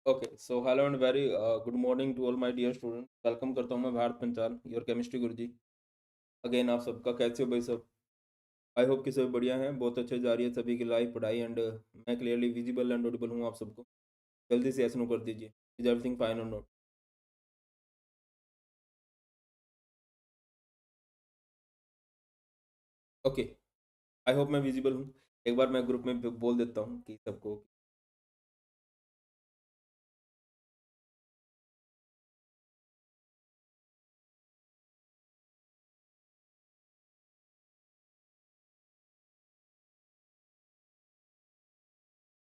Okay so hello and very good morning to all my dear student. Welcome करता हूँ मैं Bharat Panchal your chemistry गुरुजी। Again आप सबका कैसे हो भाई सब। आई होप कि सब बढ़िया हैं, बहुत अच्छे जा रही है सभी की लाइफ पढ़ाई एंड मैं क्लियरली विजिबल एंड ऑडिबल हूँ आप सबको। जल्दी से ऐसा कर दीजिए, इज एवरीथिंग फाइन और नॉट। ओके, आई होप मैं विजिबल हूँ। एक बार मैं ग्रुप में बोल देता हूँ कि सबको।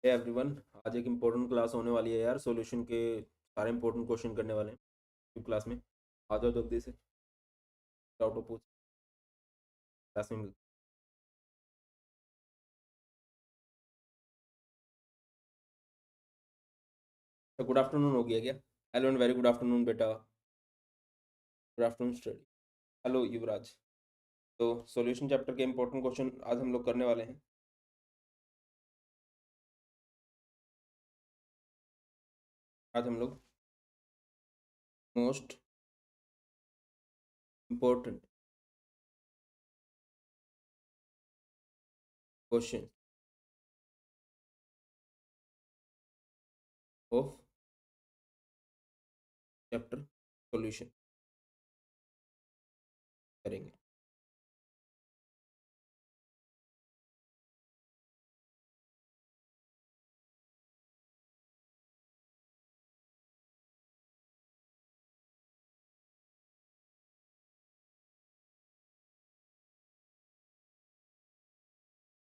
हे एवरीवन, आज एक इम्पोर्टेंट क्लास होने वाली है यार। सॉल्यूशन के सारे इंपॉर्टेंट क्वेश्चन करने वाले हैं क्लास में। आ जाओ जल्दी से, डाउट पूछ क्लास में। गुड आफ्टरनून हो गया क्या? Hello and very good afternoon बेटा। Good afternoon study. Hello Yuvraj. तो सॉल्यूशन चैप्टर के इंपॉर्टेंट क्वेश्चन आज हम लोग करने वाले हैं। आज हम लोग most important question of chapter solution करेंगे।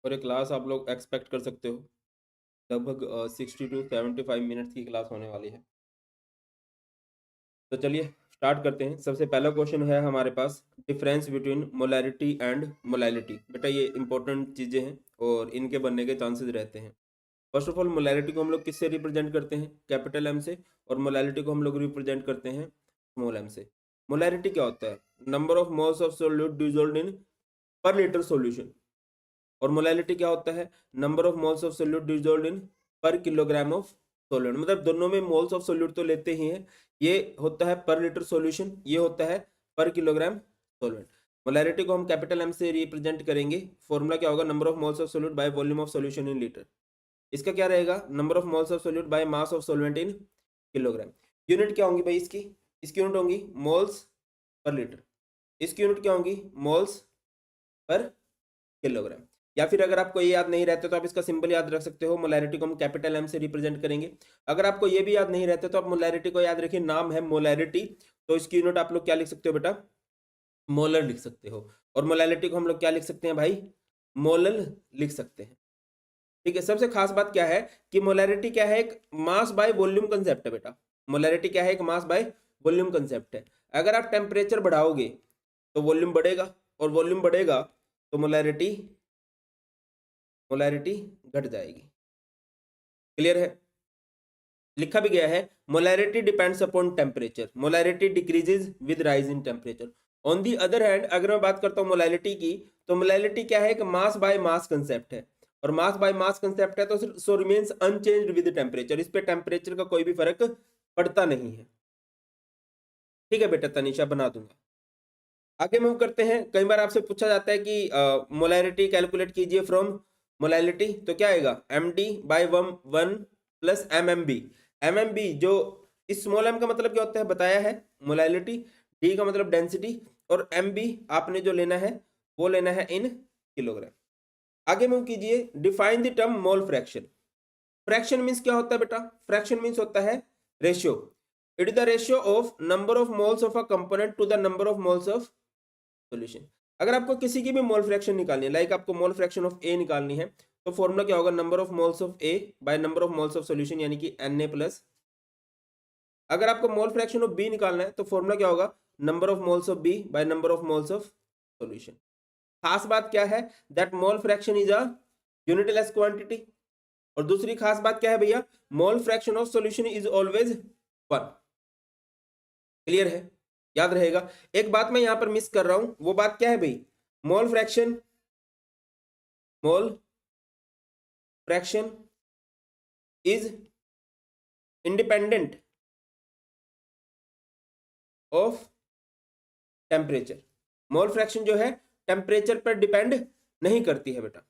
और ये क्लास आप लोग एक्सपेक्ट कर सकते हो, लगभग 60 to 75 मिनट्स की क्लास होने वाली है। तो चलिए स्टार्ट करते हैं। सबसे पहला क्वेश्चन है हमारे पास, difference between molarity and molality. बेटा ये इंपॉर्टेंट चीज़ें हैं और इनके बनने के चांसेस रहते हैं। फर्स्ट ऑफ ऑल, मोलैलिटी को हम लोग किससे रिप्रेजेंट करते हैं? कैपिटल एम से। और मोलैलिटी को हम लोग रिप्रेजेंट करते हैं स्मॉल एम से। मोलैरिटी क्या होता है? Number of moles of solute dissolved इन पर लीटर सॉल्यूशन। और मोलैलिटी क्या होता है? Number of moles of solute dissolved इन पर किलोग्राम ऑफ सोल्यूट। मतलब दोनों में मोल्स ऑफ सोल्यूट तो लेते ही हैं। ये होता है पर लीटर सॉल्यूशन, ये होता है पर किलोग्राम सोल्यूट। मोलैरिटी को हम कैपिटल एम से रिप्रेजेंट करेंगे। फॉर्मूला क्या होगा? Number of moles of solute by volume of solution in litre. इसका क्या रहेगा? Number of moles of solute by mass of solvent in kilogram. Unit क्या होंगी भाई इसकी? इसकी यूनिट होंगी मोल्स पर लीटर। इसकी यूनिट क्या होंगी? Moles per kilogram. या फिर अगर आपको ये याद नहीं रहता तो आप इसका सिंबल याद रख सकते हो। मोलैरिटी को हम कैपिटल एम से रिप्रेजेंट करेंगे। अगर आपको ये भी याद नहीं रहता तो आप मोलैरिटी को याद रखिए, नाम है मोलैरिटी। तो इसकी यूनिट आप लोग क्या लिख सकते हो बेटा? मोलर लिख सकते हो। और मोलैलिटी को हम लोग क्या लिख सकते हैं भाई? मोलल लिख सकते हैं। ठीक है। सबसे खास बात क्या है कि मोलैरिटी क्या है? एक मास बाय वॉल्यूम कंसेप्ट है बेटा। मोलैरिटी क्या है? एक मास बाय वॉल्यूम कंसेप्ट है। अगर आप टेम्परेचर बढ़ाओगे तो वॉल्यूम बढ़ेगा, और वॉल्यूम बढ़ेगा तो मोलैरिटी मोलैरिटी घट जाएगी। क्लियर है? लिखा भी गया है, molarity depends upon temperature, molarity decreases with rise in temperature. On the other hand, अगर मैं बात करता हूँ मोलैलिटी की, तो मोलैलिटी क्या है? एक मास बाय मास कंसेप्ट है। और मास बाय मास कंसेप्ट है तो सो रिमेन्स अनचेंज्ड विद टेम्परेचर। इस पे टेम्परेचर का कोई भी फर्क पड़ता नहीं है। ठीक है बेटा, तनिषा बना दूंगा। आगे मूव करते हैं। कई बार आपसे पूछा जाता है कि मोलैरिटी कैलकुलेट कीजिए फ्रॉम मोलैलिटी, तो क्या आएगा? M D by one plus M M B. M M B जो इस स्मॉल एम का मतलब क्या होता है बताया है, मोलैलिटी। डी का मतलब डेंसिटी। और एम बी आपने जो लेना है वो लेना है इन किलोग्राम। आगे मूव कीजिए। Define the term mole fraction. Fraction means क्या होता है बेटा? फ्रैक्शन मीन्स होता है ratio. It is the ratio of number of moles of a component to the number of moles of solution. अगर आपको किसी की भी मोल फ्रैक्शन निकालनी है, लाइक आपको मोल फ्रैक्शन ऑफ ए निकालनी है, तो फॉर्मूला क्या होगा? Number of moles of A bye number of moles of solution, यानी कि Na प्लस। अगर आपको मोल फ्रैक्शन ऑफ बी निकालना है तो फॉर्मूला क्या होगा? Number of moles of B by number of moles of solution. खास बात क्या है? That mole fraction is a unitless quantity. और दूसरी खास बात क्या है भैया? Mole fraction of solution is always 1। Clear है? याद रहेगा। एक बात मैं यहां पर मिस कर रहा हूं, वो बात क्या है भाई? Mole fraction, mole fraction is independent of temperature. Mole fraction जो है टेम्परेचर पर डिपेंड नहीं करती है बेटा।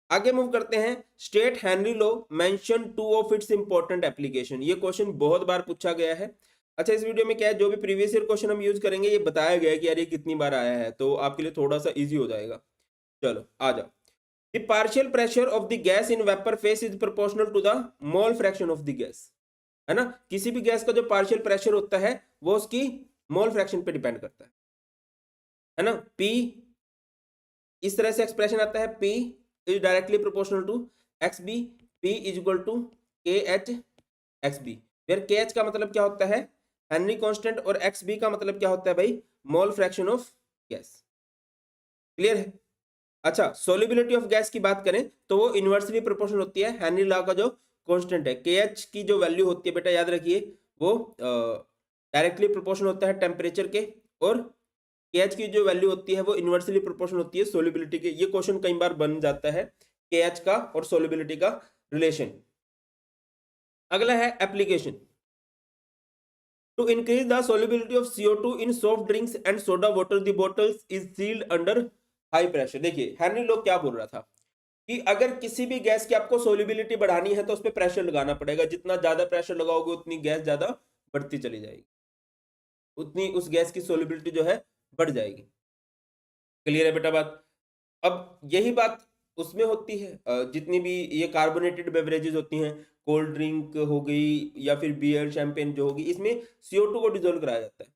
आगे मूव करते हैं। State Henry law mention two of its important application. ये क्वेश्चन बहुत बार पूछा गया है। अच्छा, इस वीडियो में क्या है, जो भी प्रीवियस ईयर क्वेश्चन हम यूज करेंगे ये बताया गया है कि यार ये कितनी बार आया है, तो आपके लिए थोड़ा सा इजी हो जाएगा। चलो आ जाओ। The partial pressure of the gas in vapour phase is proportional to the mole fraction of the gas, है ना। किसी भी गैस का जो पार्शियल प्रेशर होता है वो उसकी मोल फ्रैक्शन पे डिपेंड करता है ना। P इस तरह से एक्सप्रेशन आता है, P is directly proportional to XB, P is equal to KH XB, फिर KH का मतलब क्या होता है, हेनरी कांस्टेंट, और XB का मतलब क्या होता है भाई, मोल फ्रैक्शन ऑफ गैस। क्लियर है। अच्छा, सोल्युबिलिटी ऑफ गैस की बात करें तो वो इनवर्सली प्रोपोर्शनल होती है हेनरी लॉ का जो कांस्टेंट है। KH की जो वैल्यू होती है बेटा याद रखिए वो डायरेक्टली प्रोपोर्शनल होता है टेम्परेचर के, और KH की जो वैल्यू होती है वो इनवर्सली प्रोपोर्शनल होती है सोल्युबिलिटी के। ये क्वेश्चन कई बार बन जाता है KH का और सोल्युबिलिटी का रिलेशन। अगला है application. To increase the solubility of CO2 in soft drinks and soda water the bottles is sealed under high pressure. देखिए हेनरी लॉ क्या बोल रहा था कि अगर किसी भी गैस की आपको सोल्युबिलिटी बढ़ानी है तो उस पर प्रेशर लगाना पड़ेगा। जितना ज्यादा प्रेशर लगाओगे उतनी गैस ज्यादा बढ़ती चली जाएगी, उतनी उस गैस की सोल्युबिलिटी जो है बढ़ जाएगी। क्लियर है बेटा बात। अब यही बात उसमें होती है, जितनी भी ये कार्बोनेटेड बेवरेजेस होती हैं, कोल्ड ड्रिंक हो गई या फिर बियर शैंपेन जो होगी, इसमें CO2 को डिजोल्व कराया जाता है।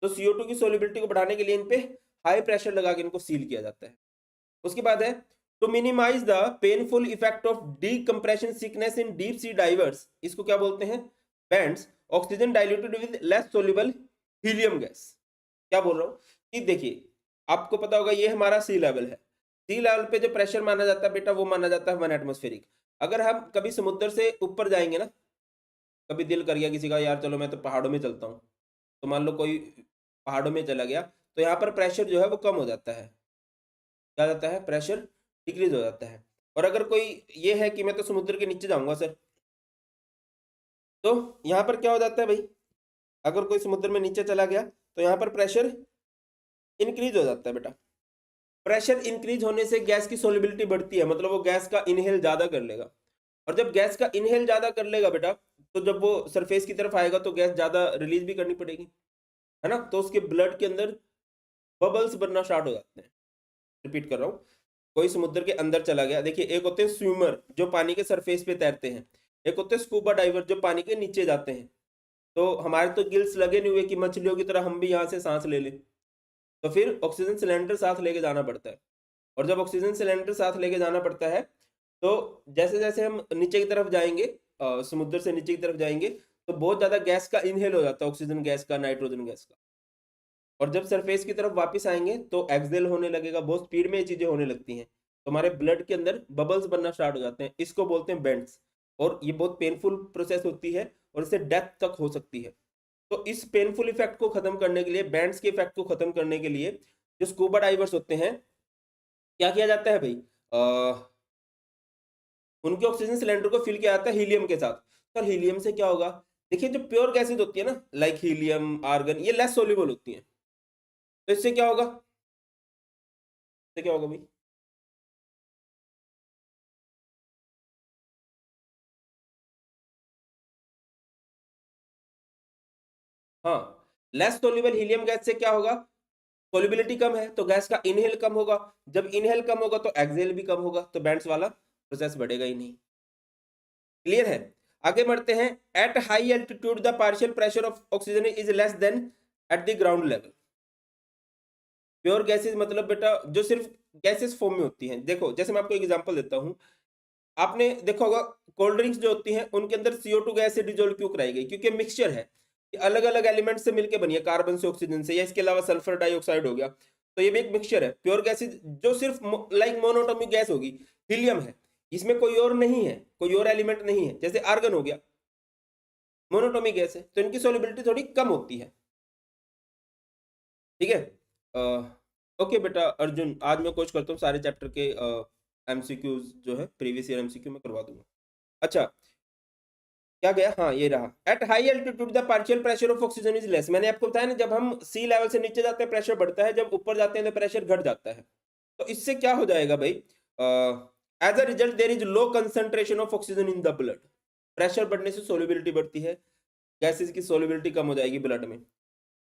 तो CO2 की सोल्युबिलिटी को बढ़ाने के लिए इन पे हाई प्रेशर लगा के इनको सील किया जाता है। उसके बाद है to minimize the painful effect of decompression sickness in deep sea divers, इसको क्या बोलते हैं, bends, oxygen diluted with less soluble helium gas. क्या बोल रहा हूं कि देखिए आपको पता होगा ये हमारा सी लेवल है। सी लेवल पे जो प्रेशर माना जाता है बेटा वो माना जाता है 1 एटमॉस्फेरिक। अगर हम कभी समुद्र से ऊपर जाएंगे ना, कभी दिल कर गया किसी का यार चलो मैं तो पहाड़ों में चलता हूँ, तो मान लो कोई पहाड़ों में चला गया तो यहाँ पर प्रेशर जो है वो कम हो जाता है, क्या जाता है, प्रेशर डिक्रीज हो जाता है। और अगर कोई ये है कि मैं तो समुद्र के नीचे जाऊंगा सर, तो यहाँ पर क्या हो जाता है भाई, अगर कोई समुद्र में नीचे चला गया तो यहाँ पर प्रेशर इंक्रीज हो जाता है बेटा। प्रेशर इंक्रीज होने से गैस की सोल्युबिलिटी बढ़ती है, मतलब वो गैस का इनहेल ज्यादा कर लेगा। और जब गैस का इनहेल ज्यादा कर लेगा बेटा, तो जब वो सरफेस की तरफ आएगा तो गैस ज्यादा रिलीज भी करनी पड़ेगी, है ना। तो उसके ब्लड के अंदर बबल्स बनना स्टार्ट हो जाते हैं। रिपीट कर रहा हूँ, कोई समुद्र के अंदर चला गया, देखिए एक होते हैं स्विमर जो पानी के सरफेस पे तैरते हैं, एक होते हैं स्कूबा डाइवर जो पानी के नीचे जाते हैं। तो हमारे तो गिल्स लगे नहीं हुए कि मछलियों की तरह हम भी यहाँ से सांस ले लें, तो फिर ऑक्सीजन सिलेंडर साथ लेके जाना पड़ता है। और जब ऑक्सीजन सिलेंडर साथ लेके जाना पड़ता है तो जैसे जैसे हम नीचे की तरफ जाएंगे, समुद्र से नीचे की तरफ जाएंगे, तो बहुत ज्यादा गैस का इनहेल हो जाता है, ऑक्सीजन गैस का, नाइट्रोजन गैस का। और जब सरफेस की तरफ वापस आएंगे तो एक्सहेल होने लगेगा, बहुत स्पीड में ये चीजें होने लगती हैं, तो हमारे ब्लड के अंदर बबल्स बनना स्टार्ट हो जाते हैं, इसको बोलते हैं बेंड्स। और ये बहुत पेनफुल प्रोसेस होती है और इससे डेथ तक हो सकती है। तो इस पेनफुल इफेक्ट को खत्म करने के लिए, बैंड्स के इफेक्ट को खत्म करने के लिए जो स्कूबा डाइवर्स होते हैं, क्या किया जाता है भाई, उनके ऑक्सीजन सिलेंडर को फिल किया जाता है हीलियम के साथ। सर हीलियम से क्या होगा, देखिए जो प्योर गैसेज होती है ना, लाइक हीलियम, आर्गन, ये लेस सोल्यूबल होती हैं, तो इससे क्या होगा, इससे क्या होगा भाई, हाँ, लेस सोल्यूबल हीलियम गैस से क्या होगा, सोल्युबिलिटी कम है तो गैस का इनहेल कम होगा, जब इनहेल कम होगा तो एक्सहेल भी कम होगा, तो बैंड्स वाला प्रोसेस बढ़ेगा ही नहीं। क्लियर है। आगे बढ़ते हैं। Eight high altitude the partial pressure of oxygen is less than at the ground level. Pure gases मतलब बेटा जो सिर्फ गैसेस फॉर्म में होती हैं। देखो जैसे मैं आपको एक एग्जांपल देता हूं, आपने देखा होगा कोल्ड ड्रिंक्स जो होती हैं उनके अंदर CO2 गैस से डिजोल्व क्यों कराई गई, क्योंकि मिक्सचर है, अलग अलग एलिमेंट से मिलकर बनी है, कार्बन से ऑक्सीजन से, या इसके अलावा सल्फर डाइऑक्साइड हो गया, तो ये भी एक मिक्सचर है। प्योर गैसेज जो सिर्फ लाइक मोनोटोमिक गैस होगी, हीलियम है, इसमें कोई और नहीं है, कोई और एलिमेंट नहीं है, जैसे आर्गन हो गया, मोनोटोमिक गैस है, तो इनकी सोल्युबिलिटी थोड़ी कम होती है। ठीक है। ओके बेटा अर्जुन, आज मैं कोशिश करता हूँ सारे चैप्टर के MCQs जो है प्रीवियस ईयर MCQ में करवा दूंगा। अच्छा क्या गया, हाँ ये रहा, eight high altitude the partial pressure of oxygen is less. मैंने आपको बताया ना, जब हम सी लेवल से नीचे जाते हैं प्रेशर बढ़ता है, जब ऊपर जाते हैं तो प्रेशर घट जाता है। तो इससे क्या हो जाएगा भाई, as a result there is low concentration of oxygen in the blood. Pressure बढ़ने से सोलिबिलिटी बढ़ती है, गैसेस की सोलिबिलिटी कम हो जाएगी ब्लड में।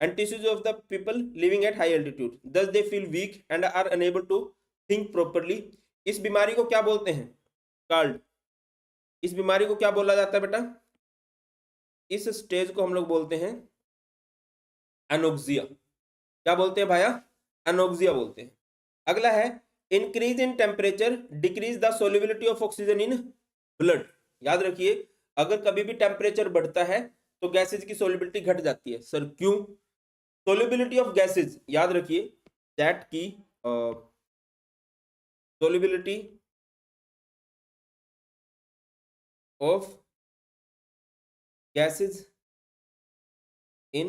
And tissues of the people living at high altitude thus they feel weak and are unable to think properly. इस बीमारी को क्या बोलते हैं, कार्ड, इस बीमारी को क्या बोला जाता है बेटा, इस स्टेज को हम लोग बोलते हैं एनोक्सिया। क्या बोलते हैं भाया, एनोक्सिया बोलते हैं। अगला है increase in temperature decrease the solubility of oxygen in blood. याद रखिए, अगर कभी भी टेम्परेचर बढ़ता है तो गैसेज की सोल्युबिलिटी घट जाती है। सर क्यों, सोल्युबिलिटी ऑफ गैसेज, याद रखिए दैट की solubility of gases in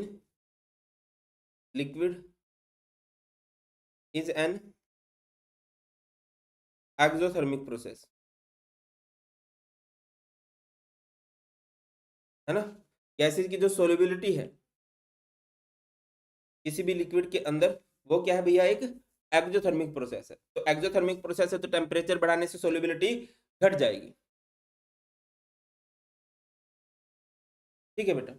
liquid is an exothermic process, है ना। गैसेज की जो सोल्युबिलिटी है किसी भी लिक्विड के अंदर, वो क्या है भैया, एक एक्सोथर्मिक प्रोसेस है। तो एक्सोथर्मिक प्रोसेस है तो टेम्परेचर बढ़ाने से सोल्युबिलिटी घट जाएगी। ठीक है बेटा।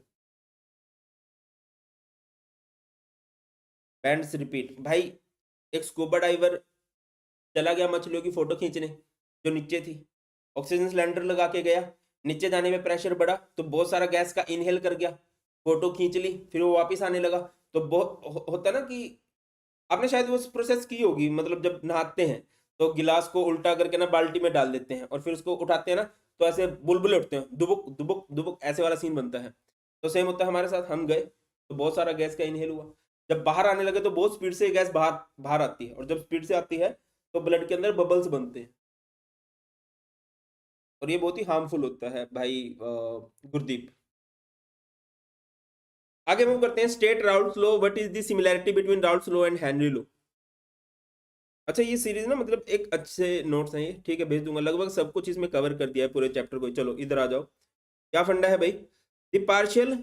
बैंड्स रिपीट, भाई एक स्कूबा डाइवर चला गया मछलियों की फोटो खींचने जो नीचे थी, ऑक्सीजन सिलेंडर लगा के गया, नीचे जाने में प्रेशर बढ़ा तो बहुत सारा गैस का इनहेल कर गया, फोटो खींच ली, फिर वो वापस आने लगा। तो बहुत होता है ना कि आपने शायद वो प्रोसेस की होगी, मतलब जब नहाते हैं तो गिलास को उल्टा करके ना बाल्टी में डाल देते हैं और फिर उसको उठाते हैं ना, तो ऐसे बुलबुले उठते हैं, दुबुक दुबुक दुबुक, ऐसे वाला सीन बनता है। तो सेम होता है हमारे साथ, हम गए तो बहुत सारा गैस का इनहेल हुआ, जब बाहर आने लगे तो बहुत स्पीड से गैस बाहर बाहर आती है, और जब स्पीड से आती है तो ब्लड के अंदर बबल्स बनते हैं, और ये बहुत ही हार्मफुल होता है भाई गुरदीप। आगे मूव करते हैं, state Raoult's law, what is the similarity between Raoult's law and Henry law. अच्छा ये सीरीज ना, मतलब एक अच्छे नोट्स हैं ये, ठीक है, भेज दूंगा, लगभग सब कुछ इसमें कवर कर दिया है पूरे चैप्टर को। चलो इधर आ जाओ, क्या फंडा है भाई, the partial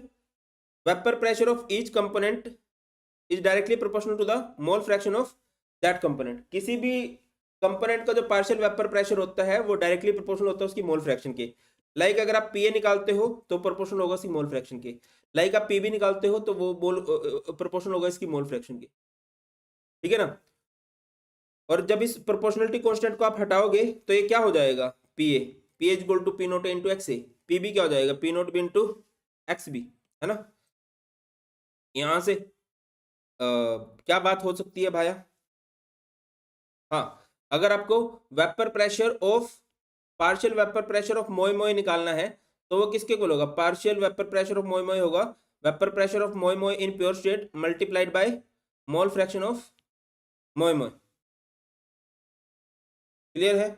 vapour pressure of each component is directly proportional to the mole fraction of that component. किसी भी कंपोनेंट का जो पार्शियल वेपर प्रेशर होता है वो डायरेक्टली प्रोपोर्शनल होता है उसकी मोल फ्रैक्शन के। लाइक अगर आप पीए निकालते हो तो प्रोपोर्शनल होगा उसकी मोल फ्रैक्शन के, लाइक आप पीबी निकालते हो तो वो मोल प्रोपोर्शनल होगा इसकी मोल फ्रैक्शन के, ठीक है ना। और जब इस प्रोपोर्शनलिटी कांस्टेंट को आप हटाओगे तो ये क्या हो जाएगा, PA, PA is equal to P naught into X A, PB क्या हो जाएगा, P note B into X B, है ना। यहां से क्या बात हो सकती है भाया, हाँ, अगर आपको vapour pressure of partial vapour pressure of मोय मोय निकालना है तो वो किसके को होगा, पार्शियल वेपर प्रेशर ऑफ मोय मोय होगा, वेपर प्रेशर ऑफ मोय मोय in pure state multiplied by mole fraction of मोय मोय। क्लियर है।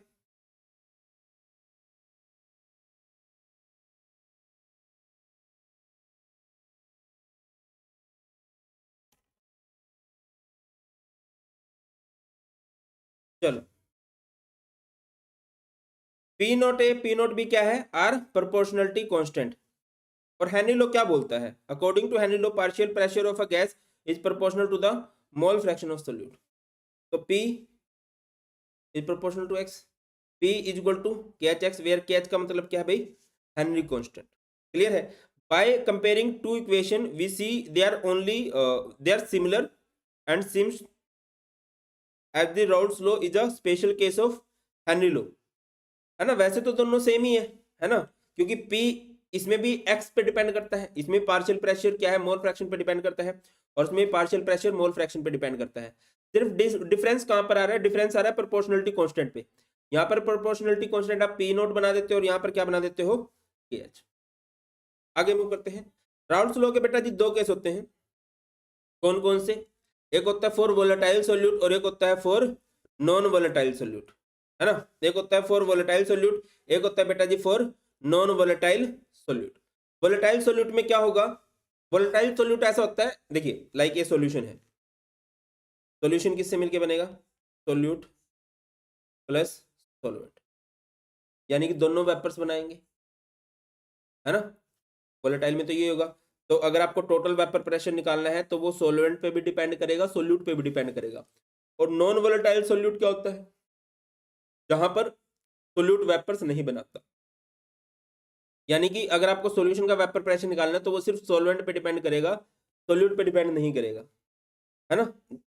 चलो, P nought A P note B क्या है, आर प्रोपोर्शनलिटी कांस्टेंट। और हेनरी लॉ क्या बोलता है, according to Henry law partial pressure of a gas is proportional to the mole fraction of solute. तो P is proportional to X, P is equal to KHX, where KH का मतलब क्या है भाई, Henry constant. Clear है। By comparing to equation we see they are only they are similar and seems as the Raoult's law is a special case of Henry law, है ना। वैसे तो दोनों सेम ही है ना, क्योंकि P इसमें भी x पे डिपेंड करता है, इसमें पार्शियल प्रेशर क्या है, मोल फ्रैक्शन पे डिपेंड करता है, और इसमें पार्शियल प्रेशर मोल फ्रैक्शन पे डिपेंड करता है। सिर्फ डिफरेंस कहां पर आ रहा है, डिफरेंस आ रहा है प्रोपोर्शनलिटी कांस्टेंट पे। यहाँ पर प्रोपोर्शनलिटी कांस्टेंट आप पी नोट बना देते हो और यहाँ पर क्या बना देते हो, KH। आगे मूव करते हैं, राउल्ट्स लॉ के बेटा जी दो केस होते हैं, कौन कौन से, एक होता है फॉर वोलेटाइल सोल्यूट और एक होता है फॉर नॉन वोलेटाइल सोल्यूट, है ना। एक होता है फॉर वोलेटाइल सोल्यूट, एक होता है बेटा जी for non volatile solute. Volatile solute में क्या होगा, वोलेटाइल सोल्यूट ऐसा होता है, देखिए लाइक ये सॉल्यूशन है, सॉल्यूशन किससे मिलके बनेगा, सोल्यूट प्लस सॉल्वेंट, यानी कि दोनों वेपर्स बनाएंगे, है ना। वोलेटाइल में तो ये होगा। तो अगर आपको टोटल वेपर प्रेशर निकालना है तो वो सोलवेंट पे भी डिपेंड करेगा, सोल्यूट पे भी डिपेंड करेगा। और नॉन वोलेटाइल सोल्यूट क्या होता है, जहां पर सोल्यूट वेपर्स नहीं बनाता। यानी कि अगर आपको सॉल्यूशन का वेपर प्रेशर निकालना है तो वो सिर्फ सॉल्वेंट पे डिपेंड करेगा, सोल्यूट पे डिपेंड नहीं करेगा, है ना।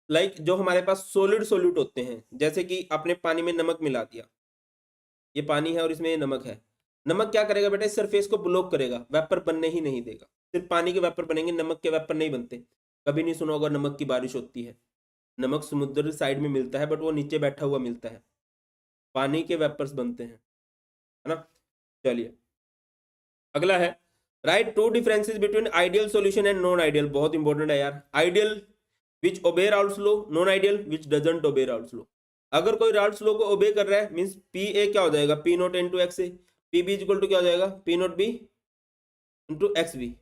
लाइक जो हमारे पास सॉलिड सोल्यूट होते हैं, जैसे कि आपने पानी में नमक मिला दिया, ये पानी है और इसमें ये नमक है। नमक क्या करेगा बेटा, इस सरफेस को ब्लॉक करेगा, वेपर बनने ही नहीं देगा। सिर्फ पानी के वेपर बनेंगे, नमक के वेपर नहीं बनते। कभी नहीं सुना होगा नमक की बारिश होती है। नमक समुद्र साइड में मिलता है बट वो नीचे बैठा हुआ मिलता है। पानी के वेपर्स बनते हैं, है ना। चलिए अगला है, write two differences between ideal solution and non ideal. बहुत इंपॉर्टेंट है यार। Ideal which obey Raoult's law, non ideal which doesn't obey Raoult's law. अगर कोई राउल्स लॉ को ओबे कर रहा है मींस पी ए क्या हो जाएगा, P nought into X A. P B equal to क्या हो जाएगा, P nought B into X B.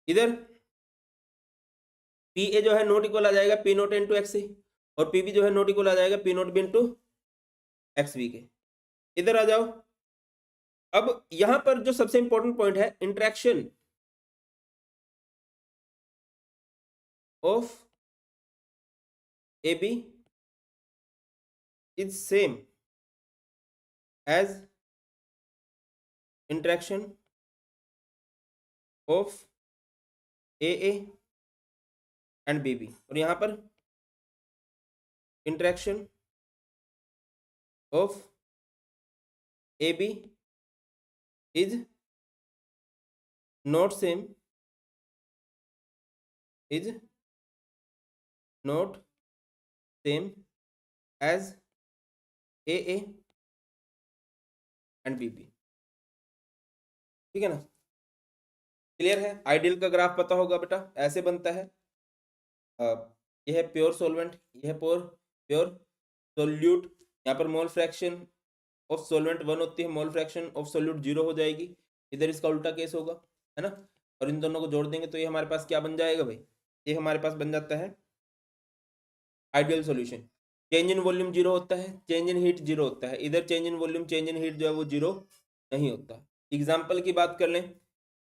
इधर पी ए जो है नॉट इक्वल आ जाएगा P nought into X A, और पी बी जो है नॉट इक्वल आ जाएगा P nought B into X B के। इधर आ जाओ। अब यहां पर जो सबसे इंपॉर्टेंट पॉइंट है, interaction of A B is same as interaction of A and B B. और यहां पर interaction of A B is not same, is not same as A and B B. ठीक है ना, क्लियर है। Ideal का graph पता होगा बेटा, ऐसे बनता है। यह है प्योर सॉल्वेंट, यह है प्योर सोल्यूट। यहाँ पर मोल फ्रैक्शन ऑफ सॉल्वेंट 1 होती है, मोल फ्रैक्शन ऑफ सोल्यूट 0 हो जाएगी। इधर इसका उल्टा केस होगा, है ना। और इन दोनों को जोड़ देंगे तो ये हमारे पास क्या बन जाएगा भाई, ये हमारे पास बन जाता है ideal solution. Change in volume 0 होता है, चेंज इन हीट 0 होता है। इधर change in volume change in heat जो है वो 0 नहीं होता। एग्जाम्पल की बात कर लें,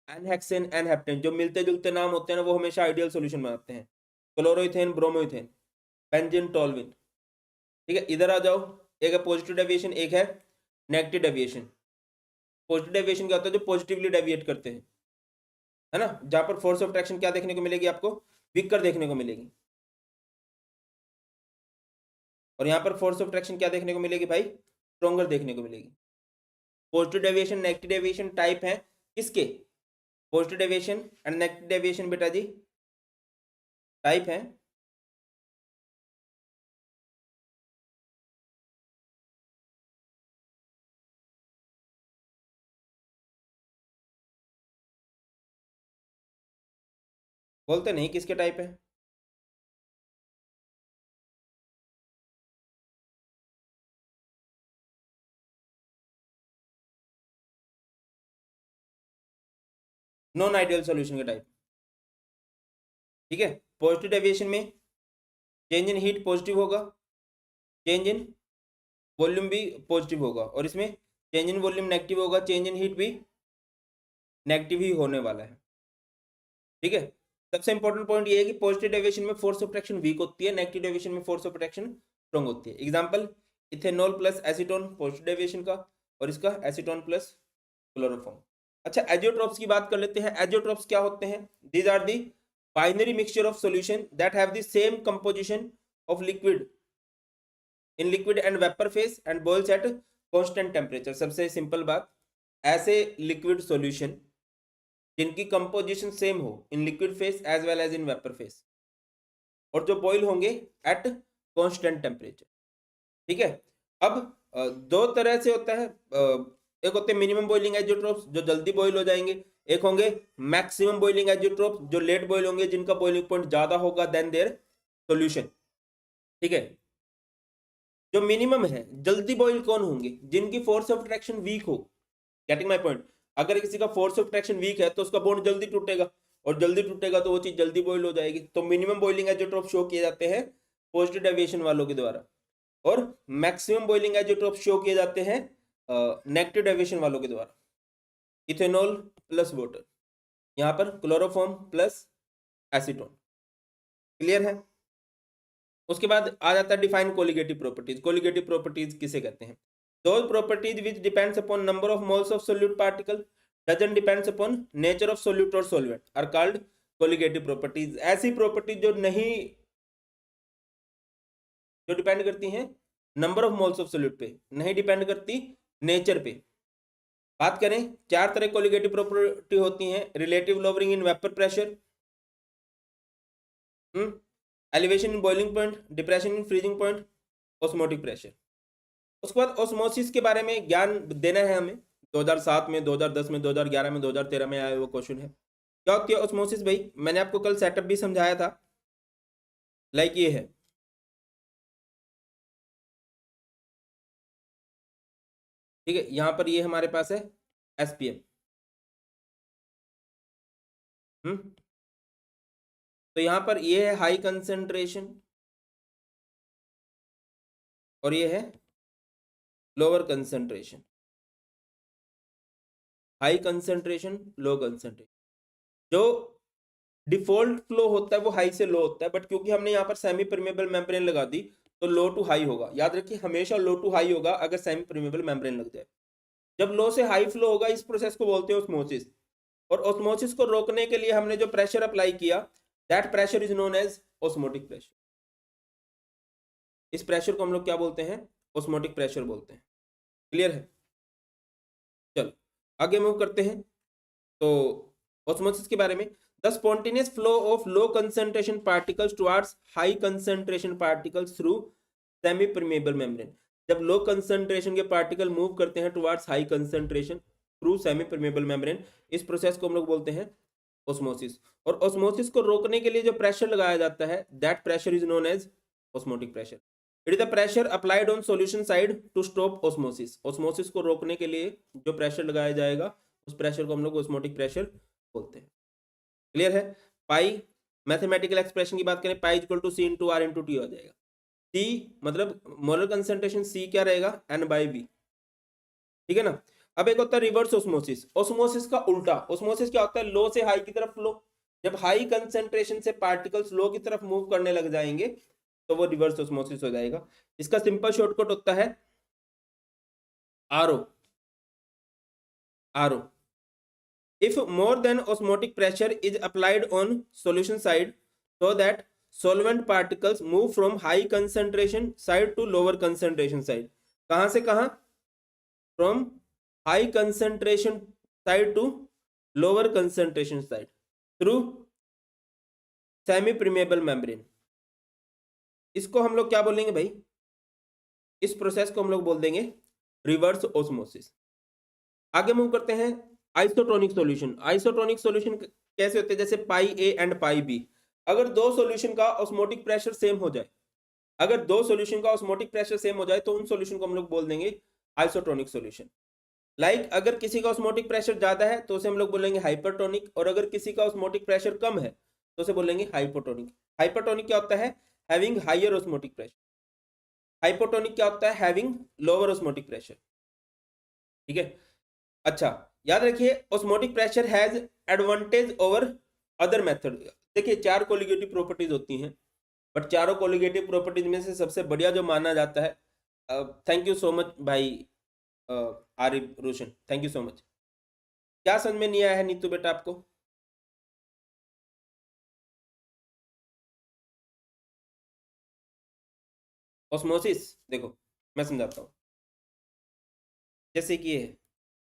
एनहेक्सेन एनहेप्टेन, जो मिलते जुलते नाम होते हैं ना वो हमेशा आइडियल सॉल्यूशन में आते हैं। Chloroethane bromoethane, benzene toluene. ठीक है, इधर आ जाओ। एक है पॉजिटिव डेविएशन, एक है नेगेटिव डेविएशन। पॉजिटिव डेविएशन क्या होता है, जो पॉजिटिवली डेविएट करते हैं, है ना। जहां पर फोर्स ऑफ अट्रैक्शन क्या देखने को मिलेगी आपको, वीकर देखने को मिलेगी। और यहाँ पर फोर्स ऑफ अट्रैक्शन क्या देखने को मिलेगी भाई, स्ट्रॉन्गर देखने को मिलेगी। Positive deviation negative deviation type है किसके, positive deviation and negative deviation बेटा जी टाइप है बोलते नहीं किसके टाइप है। नॉन आइडियल सॉल्यूशन के टाइप। ठीक है, पॉजिटिव डेविएशन में चेंज इन हीट पॉजिटिव होगा, चेंज इन वॉल्यूम भी पॉजिटिव होगा, और इसमें चेंज इन वॉल्यूम नेगेटिव होगा, चेंज इन हीट भी नेगेटिव ही होने वाला है। ठीक है, सबसे इंपॉर्टेंट पॉइंट ये है कि पॉजिटिव डेविएशन में फोर्स ऑफ अट्रैक्शन वीक होती है, नेगेटिव डेविएशन में फोर्स ऑफ अट्रैक्शन स्ट्रॉन्ग होती है। Example ethanol plus acetone positive deviation का, और इसका एसीटोन प्लस क्लोरोफॉर्म। अच्छा, एजियोट्रोप्स की बात कर लेते हैं। एजियोट्रोप्स क्या होते हैं, these are the binary mixture of solution that have the same composition of liquid in liquid and vapour phase and boils at constant temperature. सबसे सिंपल बात, ऐसे लिक्विड सॉल्यूशन जिनकी कंपोजिशन सेम हो in liquid phase as well as in vapour phase, और जो boil होंगे eight constant temperature. ठीक है, अब दो तरह से होता है। एक होते हैं मिनिमम बॉइलिंग एजियोट्रोप्स जो जल्दी बॉईल हो जाएंगे, एक होंगे मैक्सिमम बॉइलिंग एजियोट्रोप्स जो लेट बॉईल होंगे, जिनका बॉइलिंग पॉइंट ज्यादा होगा देन देयर सॉल्यूशन। ठीक है, जो मिनिमम है जल्दी बॉईल कौन होंगे, जिनकी फोर्स ऑफ अट्रैक्शन वीक हो। गेटिंग माय पॉइंट, अगर किसी का फोर्स ऑफ अट्रैक्शन वीक है तो उसका बॉन्ड जल्दी टूटेगा, और जल्दी टूटेगा तो वो चीज जल्दी बॉईल हो जाएगी। तो मिनिमम बॉइलिंग एजियोट्रोप शो किए जाते हैं पॉजिटिव डेविएशन वालों के द्वारा। और मैक्सिमम बॉइलिंग आइसोटोप शो किए जाते हैं नेगेटिव डेविएशन वालों के द्वारा। इथेनॉल प्लस वाटर, यहाँ पर क्लोरोफॉर्म प्लस एसीटोन। क्लियर है? उसके बाद आ जाता है define colligative properties. Colligative properties किसे कहते हैं? Those properties which depends upon number of moles of solute particle doesn't depends upon nature of solute और solvent are called colligative properties. ऐसी प्रॉपर्टीज जो नहीं, जो डिपेंड करती हैं number of moles of solute पे, नहीं डिपेंड करती नेचर पे। बात करें, चार तरह कोलिगेटिव प्रॉपर्टी होती हैं। Relative lowering in vapour pressure, elevation in boiling point, depression in freezing point, osmotic pressure. उसके बाद ऑस्मोसिस के बारे में ज्ञान देना है हमें। 2007 में, 2010 में, 2011 में, 2013 में आया वो क्वेश्चन है। क्या होती है ऑस्मोसिस भाई? मैंने आपको कल सेटअप भी समझाया था। लाइक ये है, ठीक है, यहाँ पर ये हमारे पास है एसपीएम। तो यहाँ पर ये है हाई कंसेंट्रेशन और ये है lower concentration. High concentration, low concentration. जो डिफॉल्ट फ्लो होता है वो हाई से लो होता है, बट क्योंकि हमने यहाँ पर सेमी परमेबल मेम्ब्रेन लगा दी तो लो टू हाई होगा। याद रखिए, हमेशा लो टू हाई होगा अगर सेमी परमेबल मेम्ब्रेन लग जाए। जब लो से हाई फ्लो होगा, इस प्रोसेस को बोलते हैं ऑस्मोसिस। और ऑस्मोसिस को रोकने के लिए हमने जो प्रेशर अप्लाई किया, that pressure is known as osmotic pressure. इस प्रेशर को हम लोग क्या बोलते हैं? ऑस्मोटिक प्रेशर बोलते हैं। क्लियर है? चलो आगे मूव करते हैं। तो ऑस्मोसिस के बारे में, the spontaneous flow of low concentration particles towards high concentration particles through semi permeable membrane. जब लो कंसंट्रेशन के पार्टिकल मूव करते हैं towards high concentration through semi permeable membrane, इस प्रोसेस को हम लोग बोलते हैं ऑस्मोसिस। और ऑस्मोसिस को रोकने के लिए जो प्रेशर लगाया जाता है, that pressure is known as osmotic pressure. It is the pressure applied on solution side to stop osmosis. Osmosis को रोकने के लिए जो प्रेशर लगाया जाएगा, उस प्रेशर को हम लोग ऑस्मोटिक प्रेशर बोलते हैं। क्लियर है? पाई मैथमेटिकल एक्सप्रेशन की बात करें, pi equal to C into R into T हो जाएगा। सी मतलब मोलर कंसंट्रेशन, सी क्या रहेगा? N by B. ठीक है ना? अब एक होता है रिवर्स ऑस्मोसिस। ऑस्मोसिस का उल्टा। ऑस्मोसिस क्या होता है? लो से हाई की तरफ फ्लो। जब हाई कंसंट्रेशन से पार्टिकल्स लो की तरफ मूव करने लग जाएंगे तो वो रिवर्स ऑस्मोसिस हो जाएगा। इसका सिंपल शॉर्टकट होता है RO. RO. If more than osmotic pressure is applied on solution side, so that solvent particles move from high concentration side to lower concentration side. कहाँ से कहाँ? From high concentration side to lower concentration side through semi permeable membrane. इसको हम लोग क्या बोलेंगे भाई? इस प्रोसेस को हम लोग बोल देंगे रिवर्स ऑस्मोसिस। आगे मूव करते हैं। Isotonic solution. आइसोटोनिक सॉल्यूशन कैसे होते हैं? जैसे पाई ए एंड पाई बी। अगर दो सॉल्यूशन का ऑस्मोटिक प्रेशर सेम हो जाए, अगर दो सॉल्यूशन का ऑस्मोटिक प्रेशर सेम हो जाए तो उन सॉल्यूशन को हम लोग बोल देंगे आइसोटोनिक सॉल्यूशन। लाइक अगर किसी का ऑस्मोटिक प्रेशर ज्यादा है तो उसे हम लोग बोलेंगे हाइपरटोनिक, और अगर किसी का ऑस्मोटिक प्रेशर कम है तो उसे बोलेंगे हाइपोटोनिक। हाइपरटोनिक क्या होता है? Having higher osmotic pressure. Hypotonic क्या होता है? Having lower osmotic pressure. ठीक है? अच्छा, याद रखिए osmotic pressure has advantage over other method. देखिए चार कोलिगेटिव प्रॉपर्टीज होती हैं, बट चारों कोलिगेटिव प्रॉपर्टीज में से सबसे बढ़िया जो माना जाता है, थैंक यू सो मच भाई आरिफ रोशन, थैंक यू सो मच। क्या समझ में नहीं आया है नीतू बेटा आपको? ऑस्मोसिस देखो मैं समझाता हूँ। जैसे कि ये है,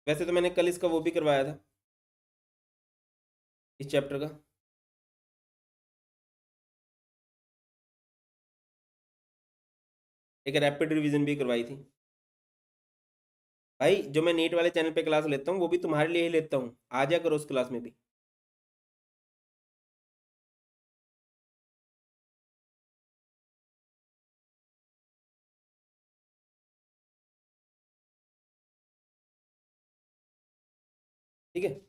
वैसे तो मैंने कल इसका वो भी करवाया था, इस चैप्टर का। एक रैपिड रिवीजन भी करवाई थी भाई। जो मैं नीट वाले चैनल पे क्लास लेता हूँ वो भी तुम्हारे लिए ही लेता हूँ, आ जा करो उस क्लास में भी। ठीक है?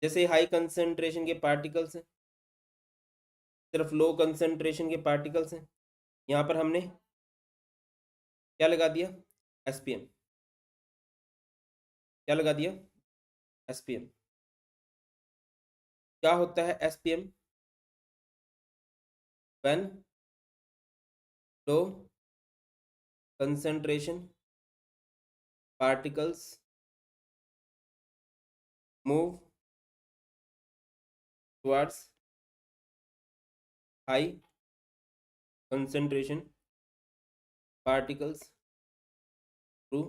जैसे हाई कंसेंट्रेशन के पार्टिकल्स हैं, सिर्फ लो कंसेंट्रेशन के पार्टिकल्स हैं। यहाँ पर हमने क्या लगा दिया, एसपीएम, क्या लगा दिया, एसपीएम। क्या होता है SPM, when low concentration particles move towards high concentration particles through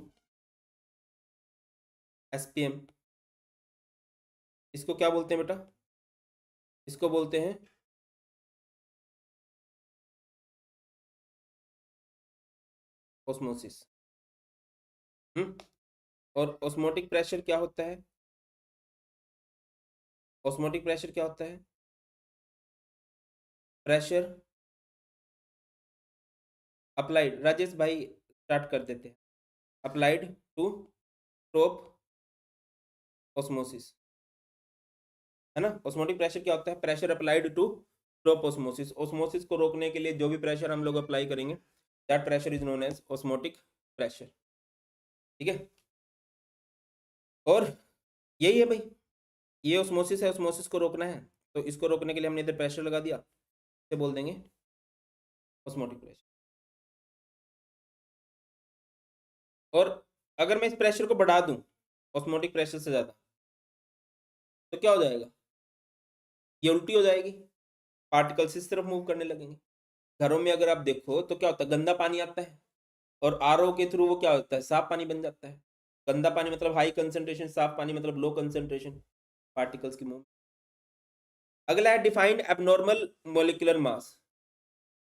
SPM. इसको क्या बोलते हैं बेटा, इसको बोलते हैं ऑस्मोसिस। और ऑस्मोटिक प्रेशर क्या होता है, ऑस्मोटिक प्रेशर क्या होता है, प्रेशर अप्लाइड, राजेश भाई स्टार्ट कर देते हैं, अप्लाइड टू स्टॉप ऑस्मोसिस, है ना। ऑस्मोटिक प्रेशर क्या होता है, pressure applied to stop osmosis. Osmosis को रोकने के लिए जो भी प्रेशर हम लोग अप्लाई करेंगे, that pressure is known as osmotic pressure, ठीक है। और यही है भाई, ये ऑस्मोसिस है, ऑस्मोसिस को रोकना है, तो इसको रोकने के लिए हमने इधर प्रेशर लगा दिया, इसे बोल देंगे ऑस्मोटिक प्रेशर। और अगर मैं इस प्रेशर को बढ़ा दूं ऑस्मोटिक प्रेशर से ज्यादा, तो क्या हो जाएगा, ये उल्टी हो जाएगी, पार्टिकल्स इस तरफ मूव करने लगेंगे। घरों में अगर आप देखो तो क्या होता है, गंदा पानी आता है और आरओ के थ्रू वो क्या होता है, साफ पानी बन जाता है। गंदा पानी मतलब हाई कंसंट्रेशन, साफ पानी मतलब लो कंसंट्रेशन पार्टिकल्स की मूव। अगला है defined abnormal molecular mass,